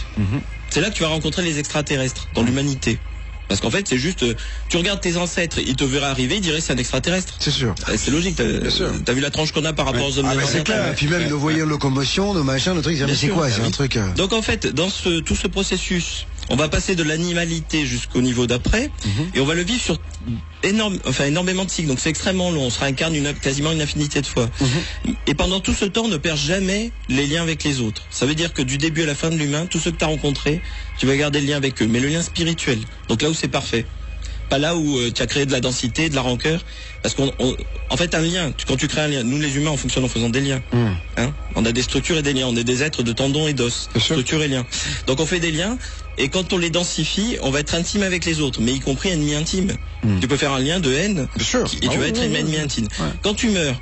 S1: C'est là que tu vas rencontrer les extraterrestres, dans l'humanité. Parce qu'en fait, c'est juste, tu regardes tes ancêtres, ils te verraient arriver, ils diraient c'est un extraterrestre.
S2: C'est sûr.
S1: C'est logique. T'as vu la tranche qu'on a par rapport aux hommes de
S2: c'est clair. Et puis même nos voyants de locomotion, nos machins, nos trucs, c'est quoi? C'est un truc.
S1: Donc en fait, dans tout ce processus, on va passer de l'animalité jusqu'au niveau d'après, et on va le vivre sur énormément de cycles. Donc c'est extrêmement long. On se réincarne quasiment une infinité de fois. Et pendant tout ce temps, on ne perd jamais les liens avec les autres. Ça veut dire que du début à la fin de l'humain, tous ceux que tu as rencontrés, tu vas garder le lien avec eux. Mais le lien spirituel. Donc là où c'est parfait. Pas là où tu as créé de la densité, de la rancœur. Parce en fait, un lien, quand tu crées un lien, nous les humains, on fonctionne en faisant des liens. On a des structures et des liens. On est des êtres de tendons et d'os. Structures et liens. Donc on fait des liens. Et quand on les densifie, on va être intime avec les autres, mais y compris ennemi intime. Tu peux faire un lien de haine, et tu vas être ennemi intime. Quand tu meurs,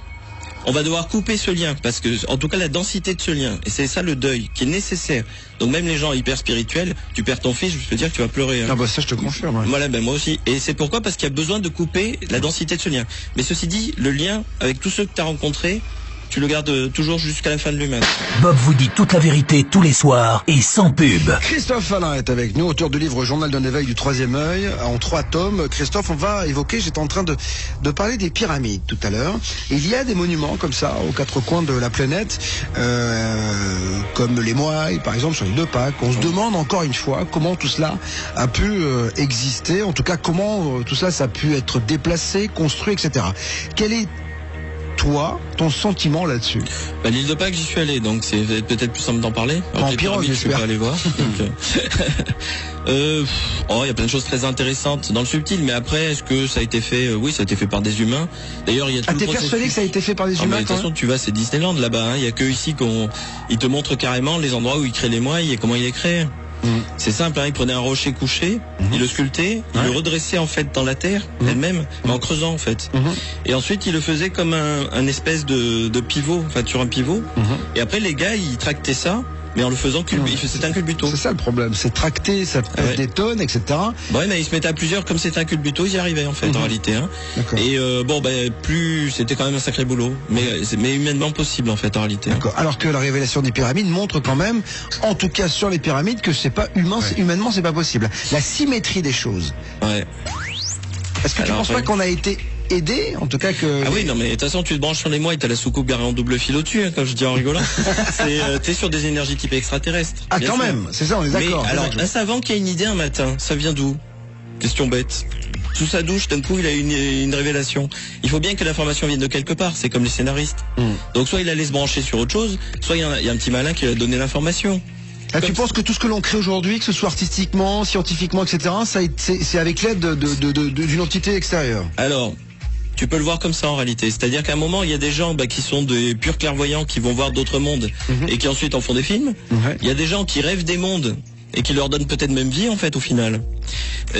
S1: on va devoir couper ce lien, parce que, en tout cas, la densité de ce lien, et c'est ça le deuil, qui est nécessaire. Donc même les gens hyper spirituels, tu perds ton fils, je peux dire que tu vas pleurer. Hein.
S2: Ah bah ça je te confirme. Ouais.
S1: Voilà, moi aussi. Et c'est pourquoi, parce qu'il y a besoin de couper la densité de ce lien. Mais ceci dit, le lien avec tous ceux que tu as rencontrés, tu le gardes toujours jusqu'à la fin de l'humain.
S5: Bob vous dit toute la vérité tous les soirs et sans pub.
S2: Christophe Alain est avec nous, auteur du livre Journal d'un éveil du troisième œil, en 3 tomes. Christophe, on va évoquer, j'étais en train de parler des pyramides tout à l'heure. Il y a des monuments comme ça, aux 4 coins de la planète, comme les Moailles, par exemple, sur l'île de Pâques. On se demande encore une fois comment tout cela a pu exister, en tout cas comment tout ça a pu être déplacé, construit, etc. Quel est toi, ton sentiment là-dessus?
S1: L'île de Pâques, j'y suis allé, donc c'est peut-être plus simple d'en parler.
S2: En pirogue,
S1: je suis pas allé voir. Il y a plein de choses très intéressantes dans le subtil, mais après, est-ce que ça a été fait? Oui, ça a été fait par des humains. D'ailleurs, il y a tout
S2: t'es persuadé que ça a été fait par des humains?
S1: De toute façon, tu vas, c'est Disneyland là-bas. Hein. Il y a que ici ils te montrent carrément les endroits où ils créent les moailles et comment il est créé. C'est simple, hein, il prenait un rocher couché, il le sculptait, il le redressait en fait dans la terre elle-même, mais en creusant en fait. Et ensuite il le faisait comme un espèce de pivot, enfin sur un pivot. Et après les gars ils tractaient ça, mais en le faisant c'était un culbuto.
S2: C'est ça le problème, c'est tracté, ça pèse des tonnes, etc.
S1: Ouais, mais ils se mettaient à plusieurs, comme c'était un culbuto, ils y arrivaient en fait en réalité. Hein. Et plus c'était quand même un sacré boulot, mais humainement possible en fait en réalité.
S2: D'accord. Alors que la révélation des pyramides montre quand même, en tout cas sur les pyramides, que c'est pas humain, humainement c'est pas possible. La symétrie des choses.
S1: Ouais.
S2: Est-ce que tu penses pas qu'on a été aidé, en tout cas que...
S1: Ah oui, non mais de toute façon tu te branches sur les mois et t'as la soucoupe garée en double fil au-dessus, hein, comme je dis en rigolant. T'es sur des énergies typées extraterrestres.
S2: Ah quand même, c'est ça, on est d'accord.
S1: Mais alors, un savant qui a une idée un matin, ça vient d'où? Question bête. Sous sa douche, d'un coup, il a une révélation. Il faut bien que l'information vienne de quelque part, c'est comme les scénaristes. Donc soit il allait se brancher sur autre chose, soit il y a un petit malin qui lui a donné l'information.
S2: Ah, tu penses que tout ce que l'on crée aujourd'hui, que ce soit artistiquement, scientifiquement, etc., c'est avec l'aide d'une entité extérieure?
S1: Alors, tu peux le voir comme ça en réalité. C'est-à-dire qu'à un moment, il y a des gens qui sont des purs clairvoyants, qui vont voir d'autres mondes et qui ensuite en font des films. Il y a des gens qui rêvent des mondes et qui leur donnent peut-être même vie en fait au final.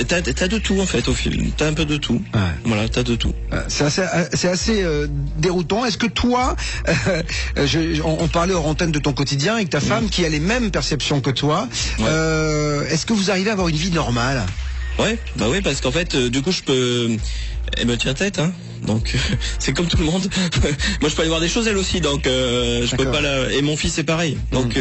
S1: T'as de tout en fait au film. T'as un peu de tout. Voilà, t'as de tout.
S2: C'est assez déroutant. Est-ce que toi, on parlait hors antenne de ton quotidien avec ta femme qui a les mêmes perceptions que toi. Est-ce que vous arrivez à avoir une vie normale?
S1: Ouais, bah oui, parce qu'en fait, du coup, elle me tient tête, hein. Donc, c'est comme tout le monde. Moi, je peux aller voir des choses, elle aussi, donc je peux pas et mon fils est pareil. Donc,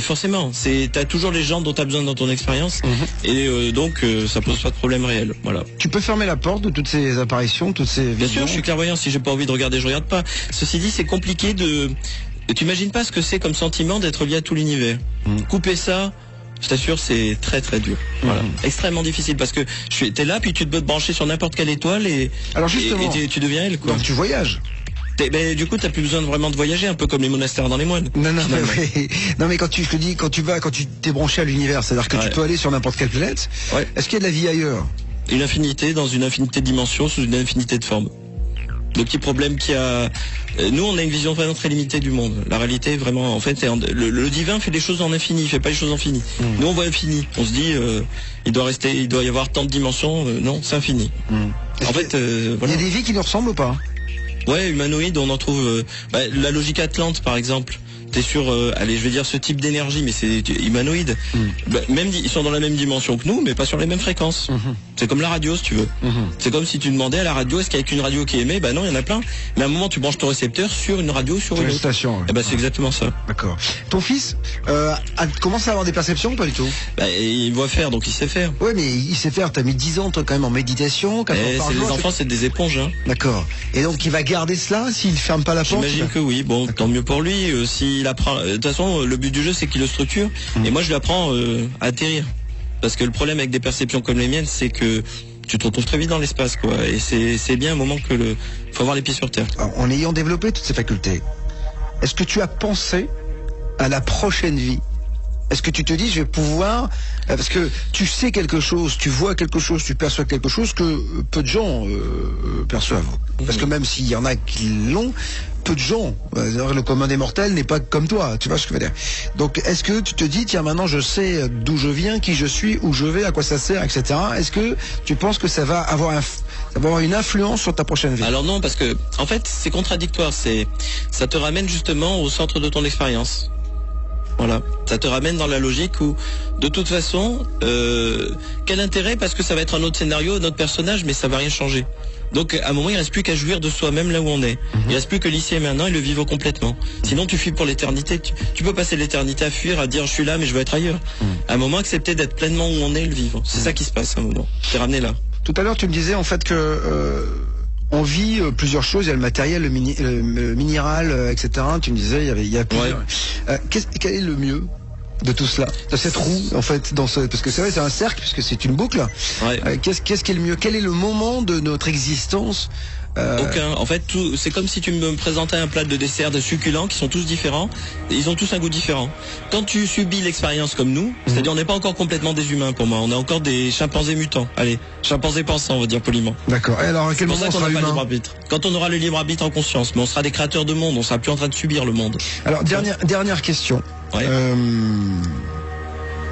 S1: forcément, t'as toujours les gens dont t'as besoin dans ton expérience, et donc ça pose pas de problème réel. Voilà.
S2: Tu peux fermer la porte de toutes ces apparitions, toutes ces visions?
S1: Bien sûr, je suis clairvoyant. Si j'ai pas envie de regarder, je regarde pas. Ceci dit, c'est compliqué tu imagines pas ce que c'est comme sentiment d'être lié à tout l'univers. Couper ça. Je t'assure, c'est très très dur. Voilà. Extrêmement difficile parce que t'es là, puis tu te peux te brancher sur n'importe quelle étoile et tu deviens elle, quoi.
S2: Donc tu voyages.
S1: Du coup, t'as plus besoin vraiment de voyager, un peu comme les monastères dans les moines.
S2: Non, mais quand tu t'es branché à l'univers, c'est-à-dire que tu peux aller sur n'importe quelle planète. Est-ce qu'il y a de la vie ailleurs?
S1: Une infinité, dans une infinité de dimensions, sous une infinité de formes. Le petit problème qu'il y a, nous on a une vision vraiment très limitée du monde. La réalité vraiment, en fait, le divin fait des choses en infini, il fait pas les choses en fini. Nous on voit infini, on se dit il doit y avoir tant de dimensions, non, c'est infini. En fait, voilà.
S2: Il y a des vies qui nous ressemblent ou pas?
S1: Ouais, humanoïdes, on en trouve. La logique Atlante par exemple. T'es sur, allez, je vais dire ce type d'énergie, mais c'est humanoïde. Même ils sont dans la même dimension que nous, mais pas sur les mêmes fréquences. C'est comme la radio, si tu veux. C'est comme si tu demandais à la radio, est-ce qu'il y a qu'une radio qui émet? Non, il y en a plein. Mais à un moment, tu branches ton récepteur sur une radio, sur une autre
S2: station.
S1: C'est exactement ça.
S2: D'accord. Ton fils commence à avoir des perceptions ou pas du tout?
S1: Il voit faire, donc il sait faire.
S2: Oui, mais il sait faire. T'as mis 10 ans, toi, quand même, en méditation.
S1: Les enfants, c'est des éponges. Hein.
S2: D'accord. Et donc, il va garder cela s'il ferme pas la porte?
S1: J'imagine que oui. Bon, tant mieux pour lui. Il apprend. De toute façon, le but du jeu, c'est qu'il le structure. Et moi, je lui apprends à atterrir. Parce que le problème avec des perceptions comme les miennes, c'est que tu te retrouves très vite dans l'espace, quoi. Et c'est bien un moment que faut avoir les pieds sur terre.
S2: Alors, en ayant développé toutes ces facultés, est-ce que tu as pensé à la prochaine vie? Est-ce que tu te dis, je vais pouvoir... Parce que tu sais quelque chose, tu vois quelque chose, tu perçois quelque chose que peu de gens perçoivent. Parce que même s'il y en a qui l'ont, peu de gens, le commun des mortels n'est pas comme toi, tu vois ce que je veux dire. Donc est-ce que tu te dis, tiens, maintenant je sais d'où je viens, qui je suis, où je vais, à quoi ça sert, etc. Est-ce que tu penses que ça va avoir Ça va avoir une influence sur ta prochaine vie.
S1: Alors non, parce que en fait c'est contradictoire. Ça te ramène justement au centre de ton expérience. Voilà, ça te ramène dans la logique où, de toute façon, quel intérêt, parce que ça va être un autre scénario, un autre personnage, mais ça va rien changer. Donc à un moment, il reste plus qu'à jouir de soi-même là où on est. Il reste plus que l'ici et maintenant et le vivre complètement. Sinon, tu fuis pour l'éternité. Tu peux passer l'éternité à fuir, à dire je suis là, mais je veux être ailleurs. À un moment, accepter d'être pleinement où on est et le vivre. C'est ça qui se passe à un moment. T'es ramené là.
S2: Tout à l'heure, tu me disais en fait que on vit plusieurs choses. Il y a le matériel, le minéral, etc. Tu me disais il y a plusieurs. Quel est le mieux de tout cela, de cette roue en fait, parce que c'est vrai, c'est un cercle puisque c'est une boucle. Qu'est-ce qui est le mieux? Quel est le moment de notre existence?
S1: Aucun. En fait, c'est comme si tu me présentais un plat de dessert de succulents qui sont tous différents. Ils ont tous un goût différent. Quand tu subis l'expérience comme nous, c'est-à-dire on n'est pas encore complètement des humains pour moi. On est encore des chimpanzés mutants. Allez, chimpanzés pensants, on va dire poliment.
S2: D'accord. Et alors à quel moment
S1: on
S2: sera
S1: n'a pas
S2: humain?
S1: le libre arbitre. Quand on aura le libre arbitre en conscience, mais on sera des créateurs de monde. On sera plus en train de subir le monde.
S2: Alors dernière question.
S1: Ouais.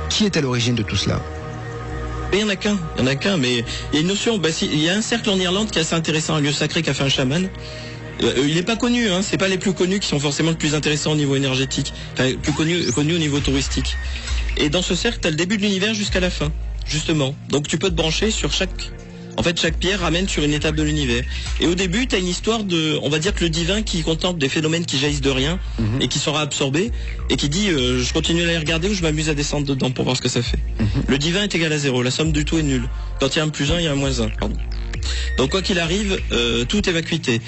S2: Qui est à l'origine de tout cela?
S1: Mais il y en a qu'un, mais il y a une notion, il y a un cercle en Irlande qui est assez intéressant, un lieu sacré qu'a fait un chaman. Il n'est pas connu, hein, c'est pas les plus connus qui sont forcément le plus intéressants au niveau énergétique, enfin, plus connus au niveau touristique. Et dans ce cercle, tu as le début de l'univers jusqu'à la fin, justement. Donc tu peux te brancher sur chaque pierre ramène sur une étape de l'univers. Et au début, tu as une histoire on va dire que le divin qui contemple des phénomènes qui jaillissent de rien et qui sera absorbé et qui dit je continue à les regarder ou je m'amuse à descendre dedans pour voir ce que ça fait. Le divin est égal à 0, la somme du tout est nulle. Quand il y a un plus 1, il y a un moins 1. Pardon. Donc quoi qu'il arrive, tout est vacuité.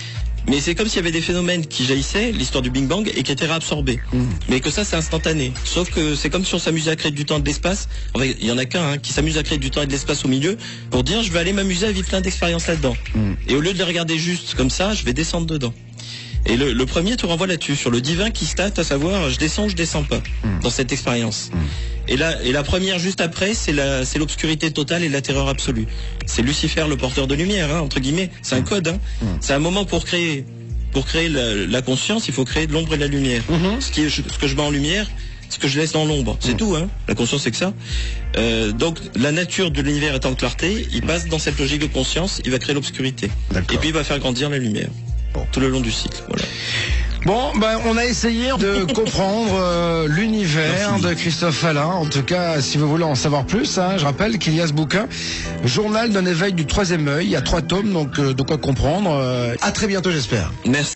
S1: Mais c'est comme s'il y avait des phénomènes qui jaillissaient, l'histoire du Big Bang, et qui étaient réabsorbés. Mais que ça, c'est instantané. Sauf que c'est comme si on s'amusait à créer du temps et de l'espace. Enfin, il y en a qu'un qui s'amuse à créer du temps et de l'espace au milieu pour dire je vais aller m'amuser à vivre plein d'expériences là-dedans. Et au lieu de les regarder juste comme ça, je vais descendre dedans. Et le premier te renvoie là-dessus, sur le divin qui state, à savoir je descends ou je descends pas dans cette expérience. Et la première juste après, c'est l'obscurité totale et la terreur absolue. C'est Lucifer, le porteur de lumière, hein, entre guillemets. C'est un code. Hein. C'est un moment pour créer la conscience, il faut créer de l'ombre et de la lumière. Ce que je mets en lumière, ce que je laisse dans l'ombre. C'est tout. Hein. La conscience, c'est que ça. Donc la nature de l'univers étant clarté, il passe dans cette logique de conscience, il va créer l'obscurité. Et puis il va faire grandir la lumière. Tout le long du cycle. Voilà.
S2: Bon, on a essayé de comprendre l'univers de Christophe Alain. En tout cas, si vous voulez en savoir plus, hein, je rappelle qu'il y a ce bouquin, Journal d'un éveil du troisième œil. Il y a 3 tomes, donc de quoi comprendre. À très bientôt, j'espère.
S1: Merci.